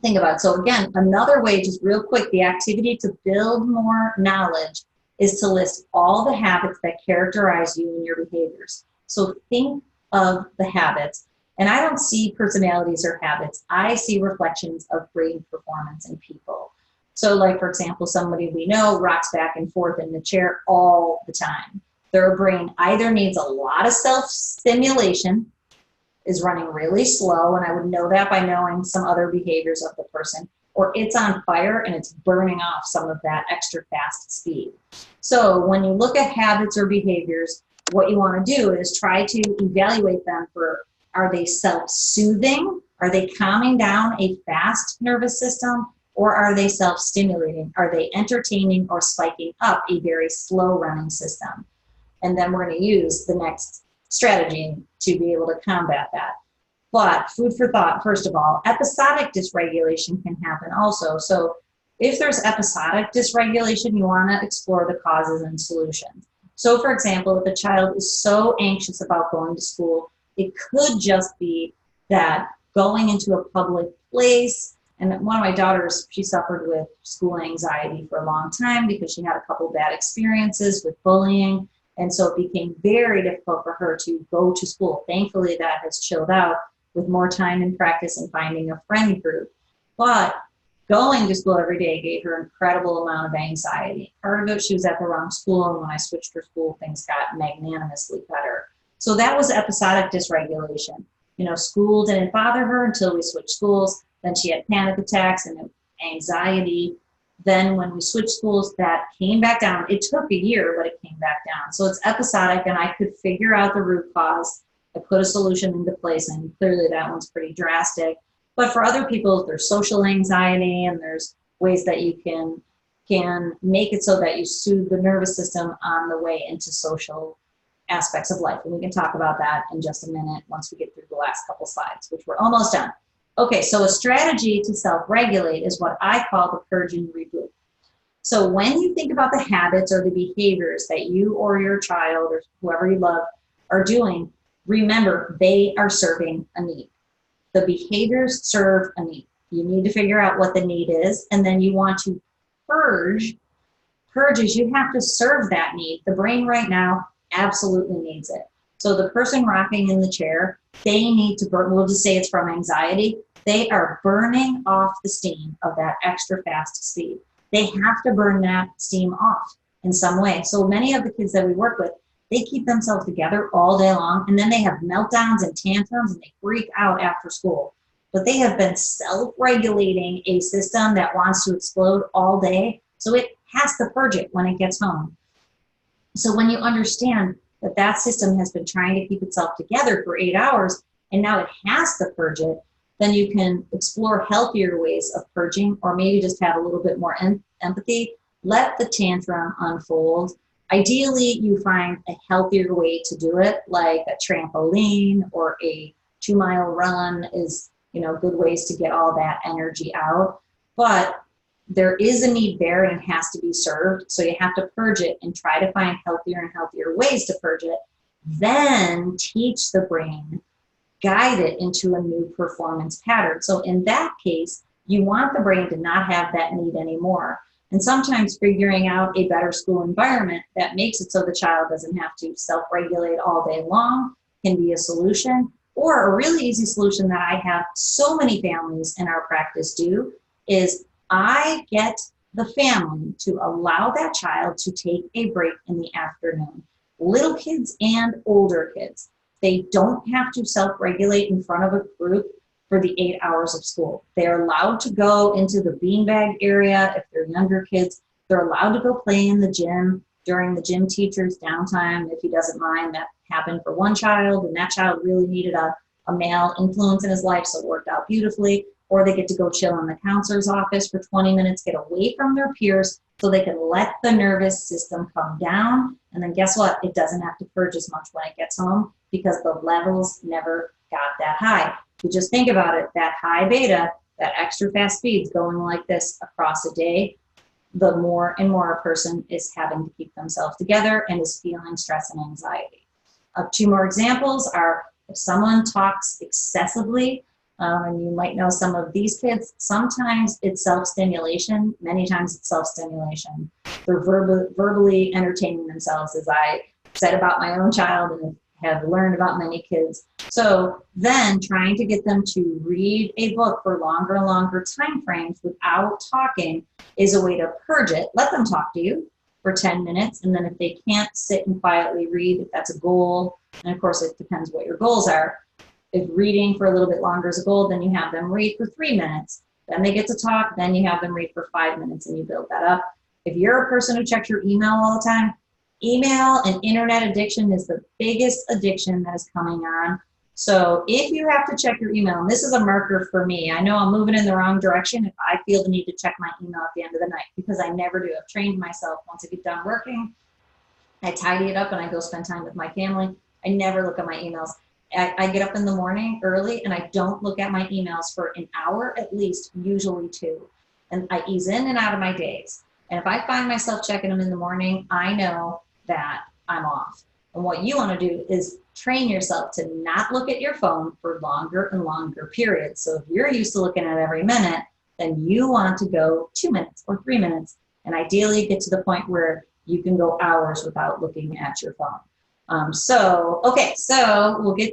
think about it. So again, another way, just real quick, the activity to build more knowledge is to list all the habits that characterize you and your behaviors. So think of the habits. And I don't see personalities or habits. I see reflections of brain performance in people. So like, for example, somebody we know rocks back and forth in the chair all the time. Their brain either needs a lot of self-stimulation, is running really slow, and I would know that by knowing some other behaviors of the person, or it's on fire and it's burning off some of that extra fast speed. So when you look at habits or behaviors, what you want to do is try to evaluate them for, are they self-soothing? Are they calming down a fast nervous system? Or are they self-stimulating? Are they entertaining or spiking up a very slow running system? And then we're going to use the next strategy to be able to combat that. But food for thought, first of all, episodic dysregulation can happen also. So if there's episodic dysregulation, you want to explore the causes and solutions. So for example, if a child is so anxious about going to school, it could just be that going into a public place, and one of my daughters, she suffered with school anxiety for a long time because she had a couple bad experiences with bullying. And so it became very difficult for her to go to school. Thankfully, that has chilled out with more time and practice and finding a friend group. But going to school every day gave her an incredible amount of anxiety. Part of it, she was at the wrong school, and when I switched her school, things got magnanimously better. So that was episodic dysregulation. You know, school didn't bother her until we switched schools. Then she had panic attacks and anxiety. Then when we switched schools, that came back down. It took a year, but it came back down. So it's episodic, and I could figure out the root cause. I put a solution into place, and clearly that one's pretty drastic. But for other people, there's social anxiety, and there's ways that you can make it so that you soothe the nervous system on the way into social aspects of life. And we can talk about that in just a minute once we get through the last couple slides, which we're almost done. Okay, so a strategy to self-regulate is what I call the purge and reboot. So when you think about the habits or the behaviors that you or your child or whoever you love are doing, remember they are serving a need. The behaviors serve a need. You need to figure out what the need is, and then you want to purge. Purges, you have to serve that need. The brain right now absolutely needs it. So the person rocking in the chair, they need to burn, we'll just say it's from anxiety, they are burning off the steam of that extra fast speed. They have to burn that steam off in some way. So many of the kids that we work with, they keep themselves together all day long, and then they have meltdowns and tantrums, and they freak out after school. But they have been self-regulating a system that wants to explode all day, so it has to purge it when it gets home. So when you understand that that system has been trying to keep itself together for 8 hours, and now it has to purge it, then you can explore healthier ways of purging, or maybe just have a little bit more empathy. Let the tantrum unfold. Ideally, you find a healthier way to do it, like a trampoline or a 2-mile run is, good ways to get all that energy out. But there is a need there, and it has to be served. So you have to purge it and try to find healthier and healthier ways to purge it. Then teach the brain, guide it into a new performance pattern. So in that case, you want the brain to not have that need anymore. And sometimes figuring out a better school environment that makes it so the child doesn't have to self-regulate all day long can be a solution. Or a really easy solution that I have so many families in our practice do is I get the family to allow that child to take a break in the afternoon. Little kids and older kids. They don't have to self-regulate in front of a group for the 8 hours of school. They're allowed to go into the beanbag area if they're younger kids. They're allowed to go play in the gym during the gym teacher's downtime if he doesn't mind. That happened for one child, and that child really needed a male influence in his life, so it worked out beautifully. Or they get to go chill in the counselor's office for 20 minutes, get away from their peers so they can let the nervous system come down. And then guess what? It doesn't have to purge as much when it gets home because the levels never got that high. You just think about it, that high beta, that extra fast speeds going like this across a day, the more and more a person is having to keep themselves together and is feeling stress and anxiety. Two more examples are if someone talks excessively, and you might know some of these kids, sometimes it's self-stimulation, many times it's self-stimulation. They're verbally entertaining themselves, as I said about my own child and have learned about many kids. So then trying to get them to read a book for longer and longer time frames without talking is a way to purge it. Let them talk to you for 10 minutes, and then if they can't sit and quietly read, if that's a goal, and of course it depends what your goals are. If reading for a little bit longer is a goal, then you have them read for 3 minutes. Then they get to talk, then you have them read for 5 minutes, and you build that up. If you're a person who checks your email all the time, email and internet addiction is the biggest addiction that is coming on. So if you have to check your email, and this is a marker for me, I know I'm moving in the wrong direction if I feel the need to check my email at the end of the night, because I never do. I've trained myself, once I get done working, I tidy it up and I go spend time with my family. I never look at my emails. I get up in the morning early and I don't look at my emails for an hour at least, usually 2. And I ease in and out of my days. And if I find myself checking them in the morning, I know that I'm off. And what you want to do is train yourself to not look at your phone for longer and longer periods. So if you're used to looking at every minute, then you want to go 2 minutes or 3 minutes, and ideally get to the point where you can go hours without looking at your phone. So we'll get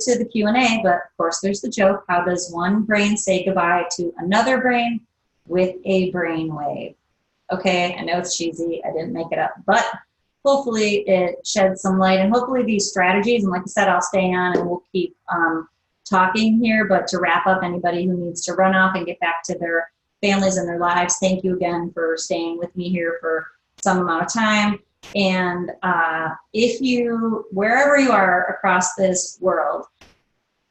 to the Q&A, but of course there's the joke. How does one brain say goodbye to another brain? With a brainwave. Okay, I know it's cheesy, I didn't make it up, but hopefully it sheds some light, and hopefully these strategies, and like I said, I'll stay on and we'll keep talking here, but to wrap up, anybody who needs to run off and get back to their families and their lives, thank you again for staying with me here for some amount of time. And if you, wherever you are across this world,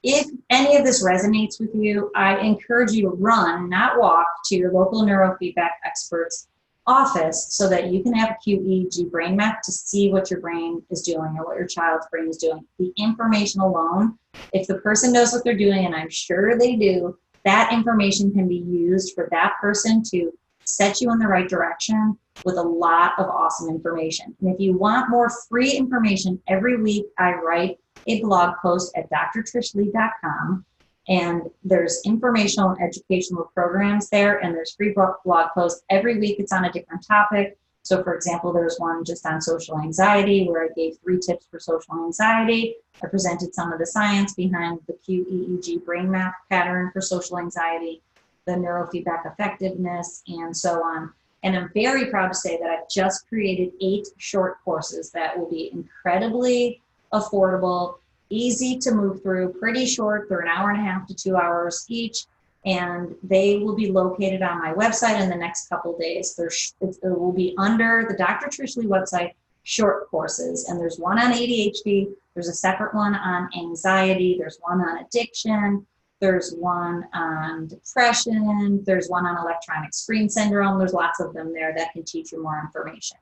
if any of this resonates with you, I encourage you to run, not walk, to your local neurofeedback expert's office so that you can have a QEEG brain map to see what your brain is doing or what your child's brain is doing. The information alone, if the person knows what they're doing, and I'm sure they do, that information can be used for that person to set you in the right direction with a lot of awesome information. And if you want more free information, every week I write a blog post at drtrishlee.com, and there's informational and educational programs there, and there's free blog posts. Every week it's on a different topic. So for example, there's one just on social anxiety where I gave 3 tips for social anxiety. I presented some of the science behind the QEEG brain map pattern for social anxiety, the neurofeedback effectiveness, and so on. And I'm very proud to say that I've just created 8 short courses that will be incredibly affordable, easy to move through, pretty short. They're 1.5 hours to 2 hours each, and they will be located on my website in the next couple days. It will be under the Dr. Trish Lee website, short courses, and there's one on ADHD, there's a separate one on anxiety, there's one on addiction, there's one on depression, there's one on electronic screen syndrome. There's lots of them there that can teach you more information.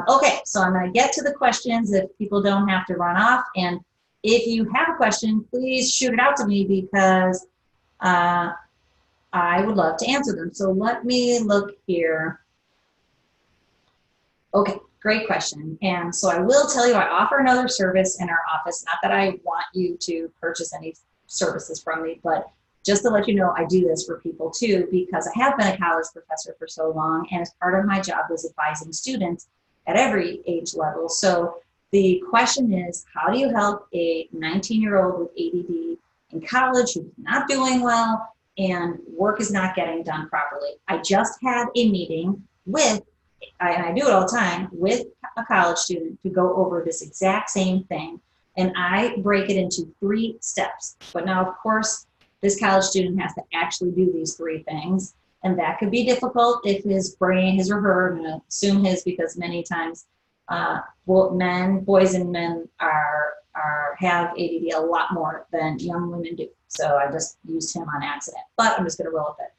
Okay, so I'm going to get to the questions if people don't have to run off. And if you have a question, please shoot it out to me, because I would love to answer them. So let me look here. Okay, great question. And so I will tell you, I offer another service in our office. Not that I want you to purchase any services from me, but just to let you know, I do this for people too, because I have been a college professor for so long, and as part of my job was advising students at every age level. So the question is, how do you help a 19-year-old with ADD in college who's not doing well and work is not getting done properly? I just had a meeting with, and I do it all the time, with a college student to go over this exact same thing. And I break it into 3 steps. But now, of course, this college student has to actually do these 3 things. And that could be difficult if his brain, his or her, I'm going to assume his, because many times boys and men have ADD a lot more than young women do. So I just used him on accident, but I'm just going to roll with it.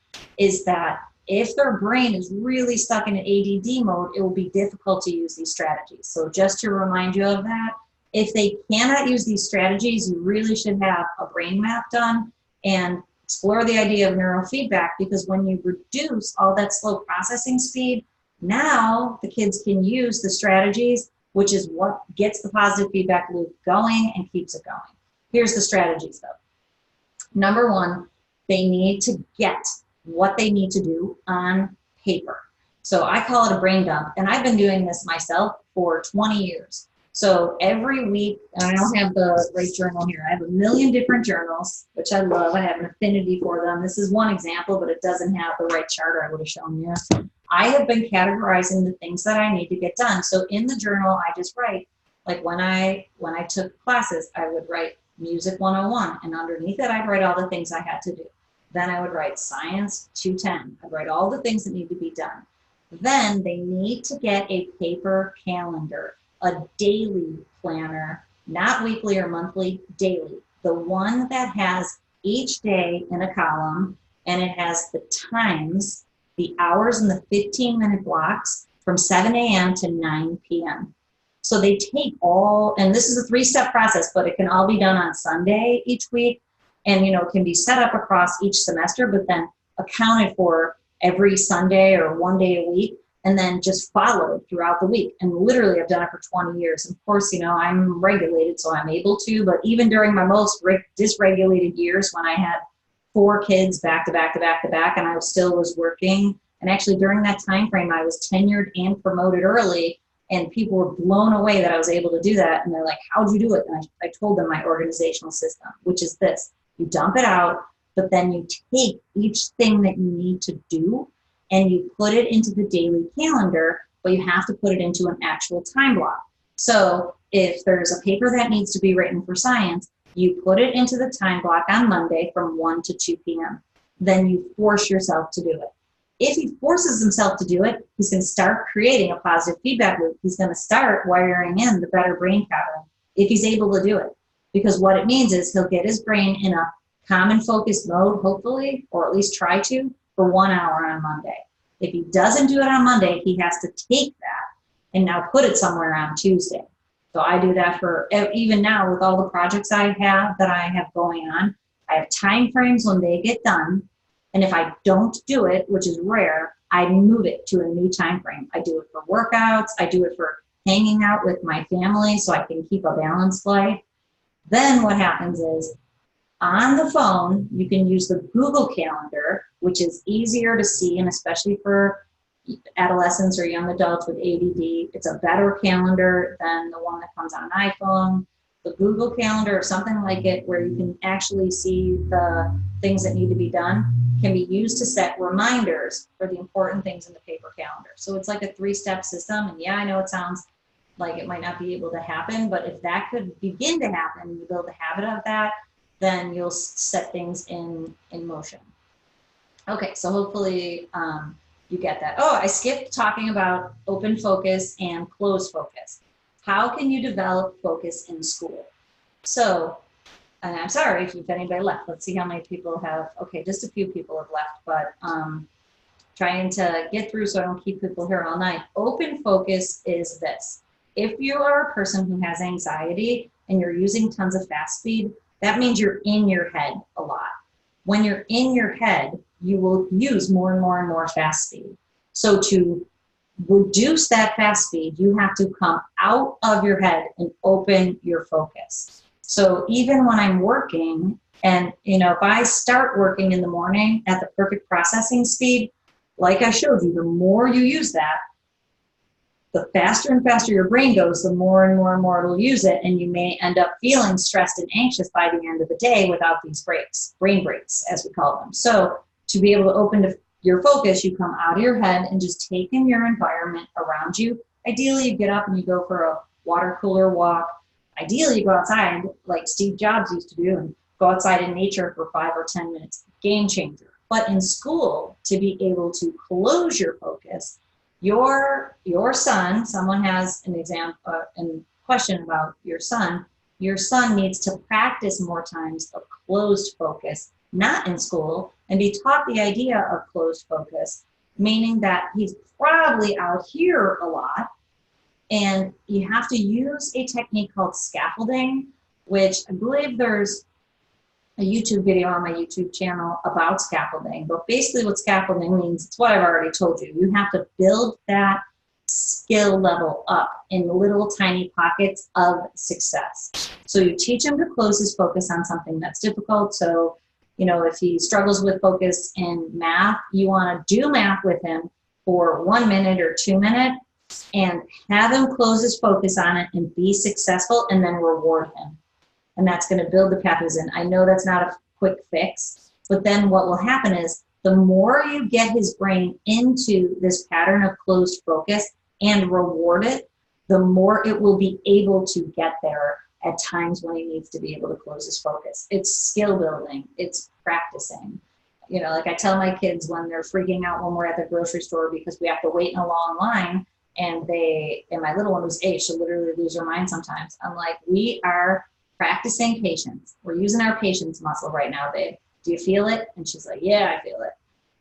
Is that if their brain is really stuck in an ADD mode, it will be difficult to use these strategies. So just to remind you of that, if they cannot use these strategies, you really should have a brain map done and explore the idea of neurofeedback, because when you reduce all that slow processing speed, Now the kids can use the strategies, which is what gets the positive feedback loop going and keeps it going. Here's the strategies though. Number one, they need to get what they need to do on paper. So I call it a brain dump, and I've been doing this myself for 20 years. So every week, and I don't have the right journal here, I have a million different journals, which I love. I have an affinity for them. This is one example, but it doesn't have the right charter I would have shown you. I have been categorizing the things that I need to get done. So in the journal, I just write, like when I took classes, I would write Music 101, and underneath it, I'd write all the things I had to do. Then I would write Science 210. I'd write all the things that need to be done. Then they need to get a paper calendar, a daily planner, not weekly or monthly, daily. The one that has each day in a column, and it has the times, the hours and the 15-minute blocks from 7 a.m. to 9 p.m. So they take all, and this is a 3-step process, but it can all be done on Sunday each week. And, it can be set up across each semester, but then accounted for every Sunday or one day a week, and then just followed throughout the week. And literally I've done it for 20 years. Of course, I'm regulated, so I'm able to, but even during my most dysregulated years when I had 4 kids back to back to back to back, and I still was working. And actually during that time frame, I was tenured and promoted early, and people were blown away that I was able to do that. And they're like, how'd you do it? And I told them my organizational system, which is this. You dump it out, but then you take each thing that you need to do and you put it into the daily calendar, but you have to put it into an actual time block. So if there's a paper that needs to be written for science, you put it into the time block on Monday from 1 to 2 p.m. Then you force yourself to do it. If he forces himself to do it, he's going to start creating a positive feedback loop. He's going to start wiring in the better brain pattern if he's able to do it. Because what it means is he'll get his brain in a calm and focused mode, hopefully, or at least try to, for 1 hour on Monday. If he doesn't do it on Monday, he has to take that and now put it somewhere on Tuesday. So I do that for, even now with all the projects I have going on, I have time frames when they get done. And if I don't do it, which is rare, I move it to a new time frame. I do it for workouts. I do it for hanging out with my family so I can keep a balanced life. Then what happens is on the phone, you can use the Google Calendar, which is easier to see, and especially for adolescents or young adults with ADD, it's a better calendar than the one that comes on an iPhone. The Google Calendar or something like it, where you can actually see the things that need to be done, can be used to set reminders for the important things in the paper calendar. So it's like a 3-step system. And yeah, I know it sounds like it might not be able to happen, but if that could begin to happen, you build a habit of that, then you'll set things in motion. Okay, so hopefully you get that. Oh, I skipped talking about open focus and closed focus. How can you develop focus in school? So, and I'm sorry if anybody left. Let's see how many people have, okay, just a few people have left, but trying to get through so I don't keep people here all night. Open focus is this. If you are a person who has anxiety and you're using tons of fast speed, that means you're in your head a lot. When you're in your head, you will use more and more and more fast speed. So to reduce that fast speed, you have to come out of your head and open your focus. So even when I'm working, and if I start working in the morning at the perfect processing speed, like I showed you, the more you use that, the faster and faster your brain goes, the more and more and more it'll use it, and you may end up feeling stressed and anxious by the end of the day without these breaks, brain breaks, as we call them. So to be able to open to your focus, you come out of your head and just take in your environment around you. Ideally, you get up and you go for a water cooler walk. Ideally, you go outside like Steve Jobs used to do and go outside in nature for 5 or 10 minutes. Game changer. But in school, to be able to close your focus, your son, someone has an exam and question about your son needs to practice more times of closed focus, not in school, and be taught the idea of closed focus, meaning that he's probably out here a lot. And you have to use a technique called scaffolding, which I believe there's a YouTube video on my YouTube channel about scaffolding. But basically what scaffolding means, it's what I've already told you. You have to build that skill level up in little tiny pockets of success. So you teach him to close his focus on something that's difficult. So, you know, if he struggles with focus in math, you want to do math with him for 1 minute or 2 minutes and have him close his focus on it and be successful, and then reward him. And that's going to build the pathways in. I know that's not a quick fix, but then what will happen is the more you get his brain into this pattern of closed focus and reward it, the more it will be able to get there at times when he needs to be able to close his focus. It's skill building. It's practicing. You know, like I tell my kids when they're freaking out when we're at the grocery store because we have to wait in a long line, and my little one who's 8, she'll literally lose her mind sometimes. I'm like, we are practicing patience. We're using our patience muscle right now, babe. Do you feel it? And she's like, yeah, I feel it.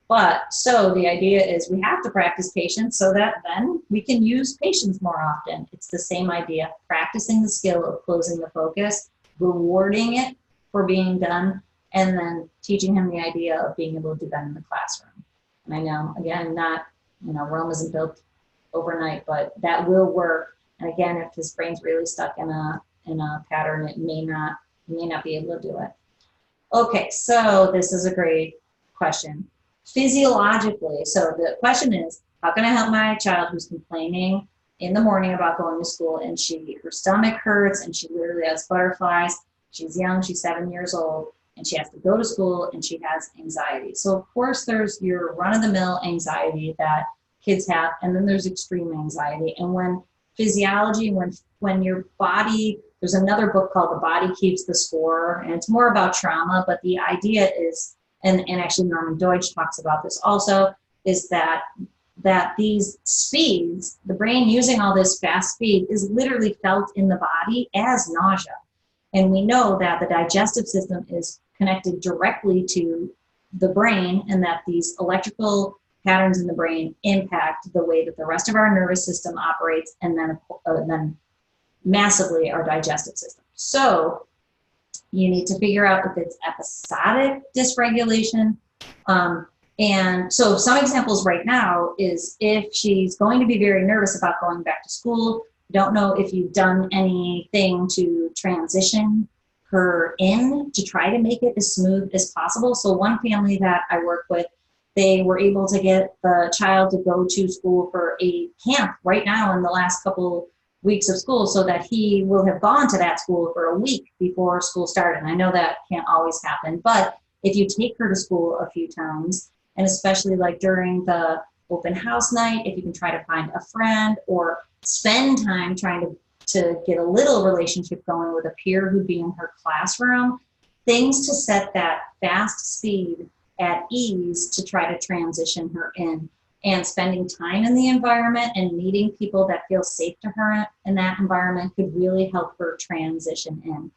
But so the idea is we have to practice patience so that then we can use patience more often. It's the same idea, practicing the skill of closing the focus, rewarding it for being done, and then teaching him the idea of being able to do that in the classroom. And I know, again, not, you know, Rome isn't built overnight, but that will work. And again, if his brain's really stuck in a pattern, it may not be able to do it. Okay, so this is a great question. Physiologically, so the question is, how can I help my child who's complaining in the morning about going to school, and her stomach hurts and she literally has butterflies. She's young, she's 7 years old, and she has to go to school and she has anxiety. So of course there's your run-of-the-mill anxiety that kids have, and then there's extreme anxiety. And when physiology, when your body, there's another book called The Body Keeps the Score, and it's more about trauma, but the idea is, and actually Norman Deutsch talks about this also, is that these speeds, the brain using all this fast speed, is literally felt in the body as nausea. And we know that the digestive system is connected directly to the brain, and that these electrical patterns in the brain impact the way that the rest of our nervous system operates, and then massively our digestive system. So you need to figure out if it's episodic dysregulation. And so some examples right now is if she's going to be very nervous about going back to school, don't know if you've done anything to transition her in to try to make it as smooth as possible. So one family that I work with, they were able to get the child to go to school for a camp right now in the last couple weeks of school, so that he will have gone to that school for a week before school started. And I know that can't always happen, but if you take her to school a few times, and especially like during the open house night, if you can try to find a friend or spend time trying to get a little relationship going with a peer who'd be in her classroom, things to set that fast speed at ease to try to transition her in. And spending time in the environment and meeting people that feel safe to her in that environment could really help her transition in.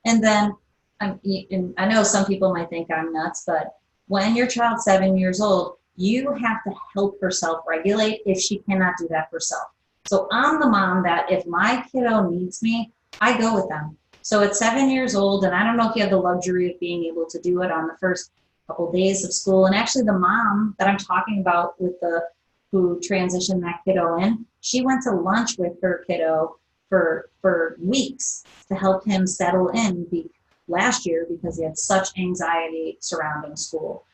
And then, I know some people might think I'm nuts, but when your child's 7 years old, you have to help her self-regulate if she cannot do that herself. So I'm the mom that if my kiddo needs me, I go with them. So at 7 years old, and I don't know if you have the luxury of being able to do it on the first couple days of school. And actually the mom that I'm talking about who transitioned that kiddo in, she went to lunch with her kiddo for weeks to help him settle in last year because he had such anxiety surrounding school.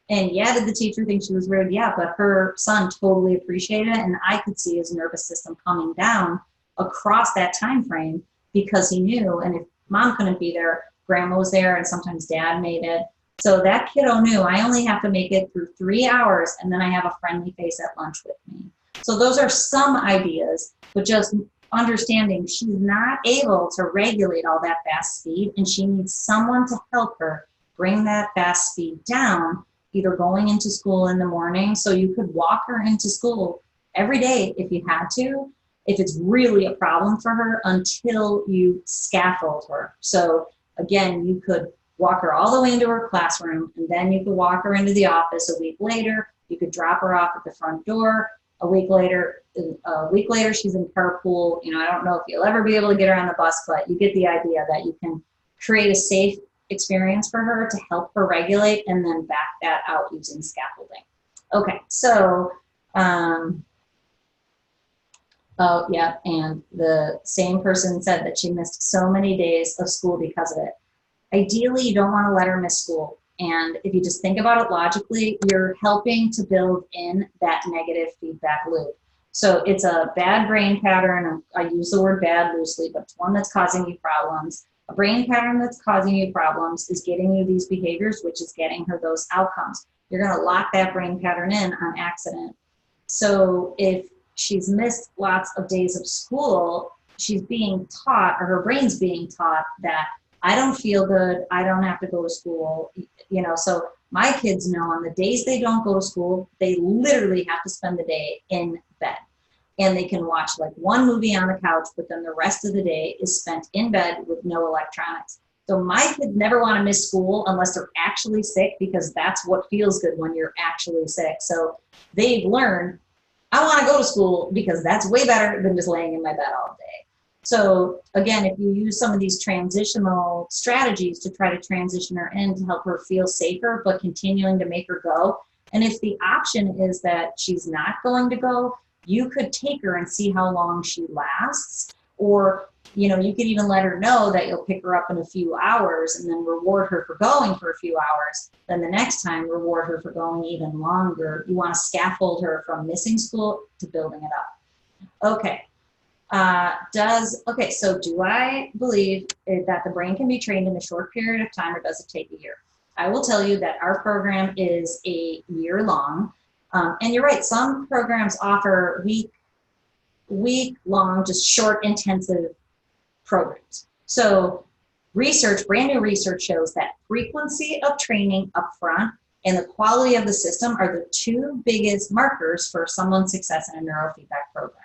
And yeah, did the teacher think she was rude? Yeah, but her son totally appreciated it. And I could see his nervous system coming down across that time frame because he knew, and if mom couldn't be there, grandma was there, and sometimes dad made it. So that kiddo knew I only have to make it through 3 hours, and then I have a friendly face at lunch with me. So those are some ideas, but just understanding she's not able to regulate all that fast speed, and she needs someone to help her bring that fast speed down, either going into school in the morning. So you could walk her into school every day if you had to, if it's really a problem for her, until you scaffold her. So again, you could walk her all the way into her classroom, and then you could walk her into the office a week later. You could drop her off at the front door. A week later, she's in carpool. You know, I don't know if you'll ever be able to get her on the bus, but you get the idea that you can create a safe experience for her to help her regulate, and then back that out using scaffolding. Okay, so, oh, yeah, and the same person said that she missed so many days of school because of it. Ideally, you don't want to let her miss school. And if you just think about it logically, you're helping to build in that negative feedback loop. So it's a bad brain pattern. I use the word bad loosely, but it's one that's causing you problems. A brain pattern that's causing you problems is getting you these behaviors, which is getting her those outcomes. You're going to lock that brain pattern in on accident. So if she's missed lots of days of school, she's being taught, or her brain's being taught, that I don't feel good, I don't have to go to school, you know. So my kids know on the days they don't go to school, they literally have to spend the day in bed. And they can watch like one movie on the couch, but then the rest of the day is spent in bed with no electronics. So my kids never want to miss school unless they're actually sick, because that's what feels good when you're actually sick. So they've learned, I want to go to school because that's way better than just laying in my bed all day. So again, if you use some of these transitional strategies to try to transition her in to help her feel safer, but continuing to make her go. And if the option is that she's not going to go, you could take her and see how long she lasts. Or, you know, you could even let her know that you'll pick her up in a few hours and then reward her for going for a few hours. Then the next time, reward her for going even longer. You want to scaffold her from missing school to building it up. Okay. Okay, so do I believe that the brain can be trained in a short period of time, or does it take a year? I will tell you that our program is a year long. And you're right, some programs offer week-long, just short, intensive programs. So brand new research shows that frequency of training up front and the quality of the system are the two biggest markers for someone's success in a neurofeedback program.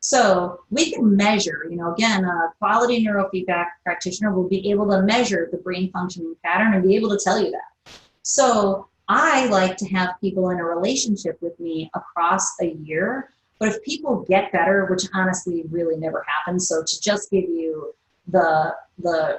So we can measure, you know, again, a quality neurofeedback practitioner will be able to measure the brain functioning pattern and be able to tell you that. So I like to have people in a relationship with me across a year, but if people get better, which honestly really never happens, so to just give you the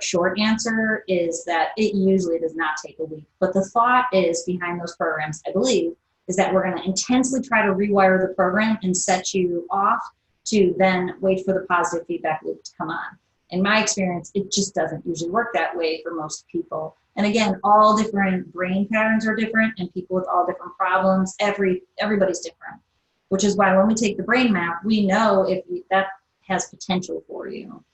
short answer is that it usually does not take a week. But the thought is behind those programs, I believe, is that we're going to intensely try to rewire the program and set you off to then wait for the positive feedback loop to come on. In my experience, it just doesn't usually work that way for most people. And again, all different brain patterns are different, and people with all different problems, everybody's different, which is why when we take the brain map, we know if that has potential for you.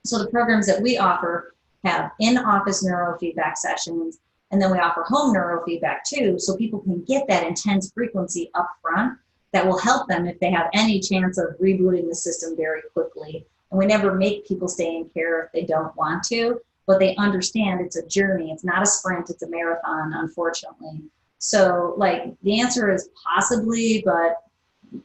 So the programs that we offer have in-office neurofeedback sessions, and then we offer home neurofeedback too, so people can get that intense frequency up front that will help them if they have any chance of rebooting the system very quickly. And we never make people stay in care if they don't want to, but they understand it's a journey. It's not a sprint, it's a marathon, unfortunately. So like the answer is possibly, but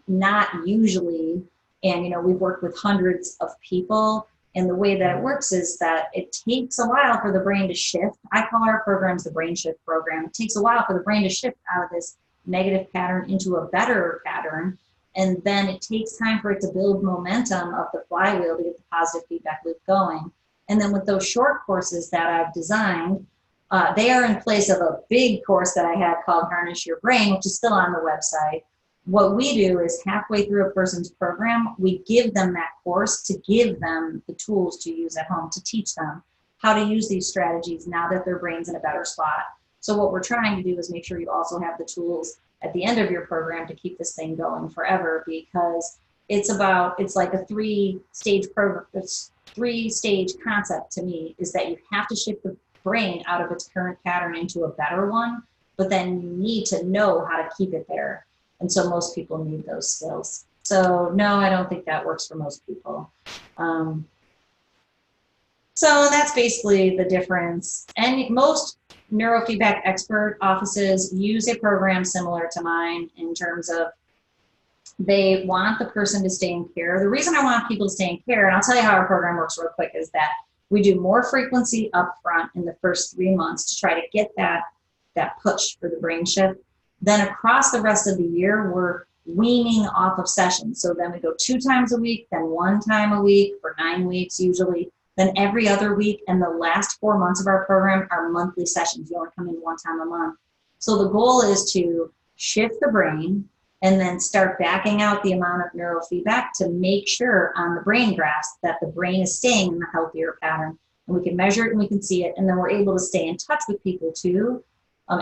not usually. And you know, we've worked with hundreds of people, and the way that it works is that it takes a while for the brain to shift. I call our programs the brain shift program. It takes a while for the brain to shift out of this negative pattern into a better pattern. And then it takes time for it to build momentum of the flywheel to get the positive feedback loop going. And then with those short courses that I've designed, they are in place of a big course that I had called Harness Your Brain, which is still on the website. What we do is halfway through a person's program, we give them that course to give them the tools to use at home, to teach them how to use these strategies now that their brain's in a better spot. So what we're trying to do is make sure you also have the tools at the end of your program to keep this thing going forever, because it's like a three-stage program, three-stage concept to me, is that you have to shift the brain out of its current pattern into a better one, but then you need to know how to keep it there. And so most people need those skills. So no, I don't think that works for most people. So that's basically the difference. And most neurofeedback expert offices use a program similar to mine in terms of they want the person to stay in care. The reason I want people to stay in care, and I'll tell you how our program works real quick, is that we do more frequency up front in the first 3 months to try to get that push for the brain shift. Then across the rest of the year, we're weaning off of sessions. So then we go 2 times a week, then 1 time a week for 9 weeks usually. Then every other week, and the last 4 months of our program are monthly sessions. You only come in one time a month. So the goal is to shift the brain and then start backing out the amount of neurofeedback to make sure on the brain graphs that the brain is staying in the healthier pattern. And we can measure it and we can see it, and then we're able to stay in touch with people too.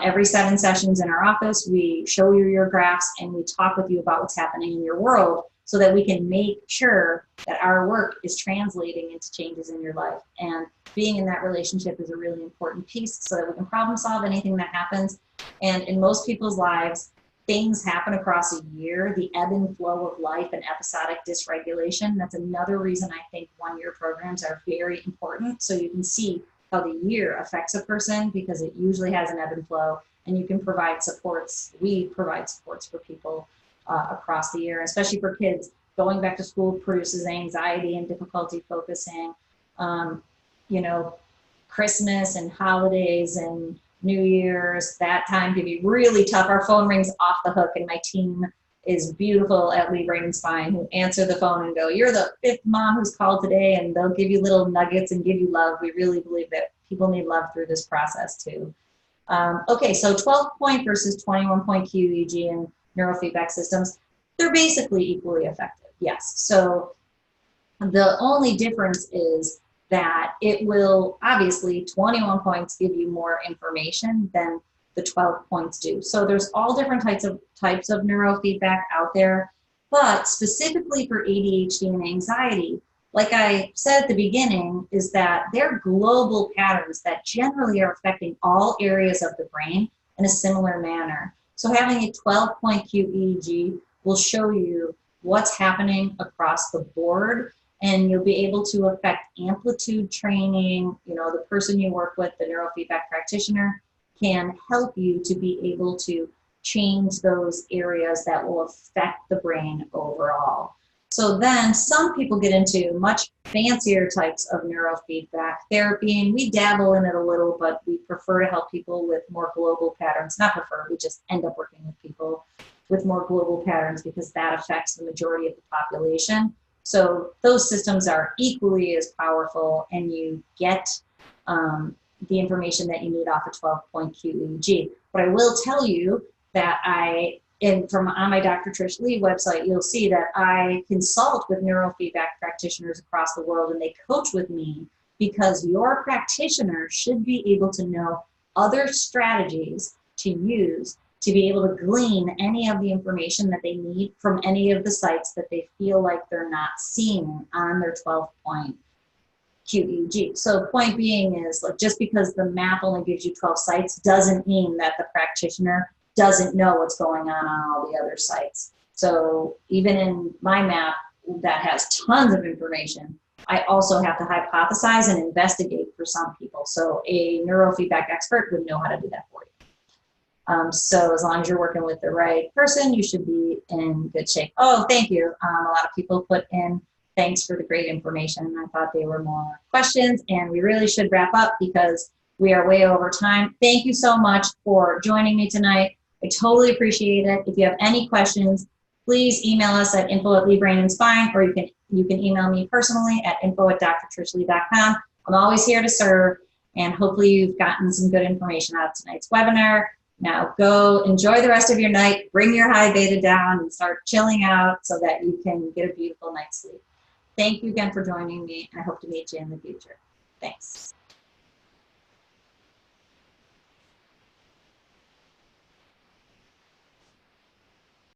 Every 7 sessions in our office, we show you your graphs and we talk with you about what's happening in your world so that we can make sure that our work is translating into changes in your life. And being in that relationship is a really important piece so that we can problem solve anything that happens. And in most people's lives, things happen across a year, the ebb and flow of life and episodic dysregulation. That's another reason I think 1-year programs are very important. So you can see how the year affects a person, because it usually has an ebb and flow, and you can provide supports. We provide supports for people across the year, especially for kids. Going back to school produces anxiety and difficulty focusing. You know, Christmas and holidays and New Year's, that time can be really tough. Our phone rings off the hook, and my team is beautiful at Lee Brain and Spine, who answer the phone and go, "You're the 5th mom who's called today," and they'll give you little nuggets and give you love. We really believe that people need love through this process too. Okay, so 12-point versus 21-point QEEG and neurofeedback systems, they're basically equally effective, yes. So the only difference is that it will, obviously, 21 points give you more information than the 12 points do. So there's all different types of neurofeedback out there, but specifically for ADHD and anxiety, like I said at the beginning, is that they're global patterns that generally are affecting all areas of the brain in a similar manner. So having a 12-point QEEG will show you what's happening across the board, and you'll be able to affect amplitude training. You know, the person you work with, the neurofeedback practitioner, can help you to be able to change those areas that will affect the brain overall. So then some people get into much fancier types of neurofeedback therapy, and we dabble in it a little, but we prefer to help people with more global patterns. Not prefer, we just end up working with people with more global patterns because that affects the majority of the population. So those systems are equally as powerful, and you get the information that you need off a 12-point QEEG. But I will tell you that on my Dr. Trish Lee website, you'll see that I consult with neurofeedback practitioners across the world, and they coach with me because your practitioner should be able to know other strategies to use to be able to glean any of the information that they need from any of the sites that they feel like they're not seeing on their 12-point QEEG. So point being is, like, just because the map only gives you 12 sites doesn't mean that the practitioner doesn't know what's going on all the other sites. So even in my map that has tons of information, I also have to hypothesize and investigate for some people. So a neurofeedback expert would know how to do that for you. So as long as you're working with the right person, you should be in good shape. Oh, thank you. A lot of people put in thanks for the great information. I thought they were more questions, and we really should wrap up because we are way over time. Thank you so much for joining me tonight. I totally appreciate it. If you have any questions, please email us at info@leebrainandspine, or you can email me personally at info@drtrishlee.com. I'm always here to serve, and hopefully you've gotten some good information out of tonight's webinar. Now go enjoy the rest of your night, bring your high beta down, and start chilling out so that you can get a beautiful night's sleep. Thank you again for joining me, and I hope to meet you in the future. Thanks.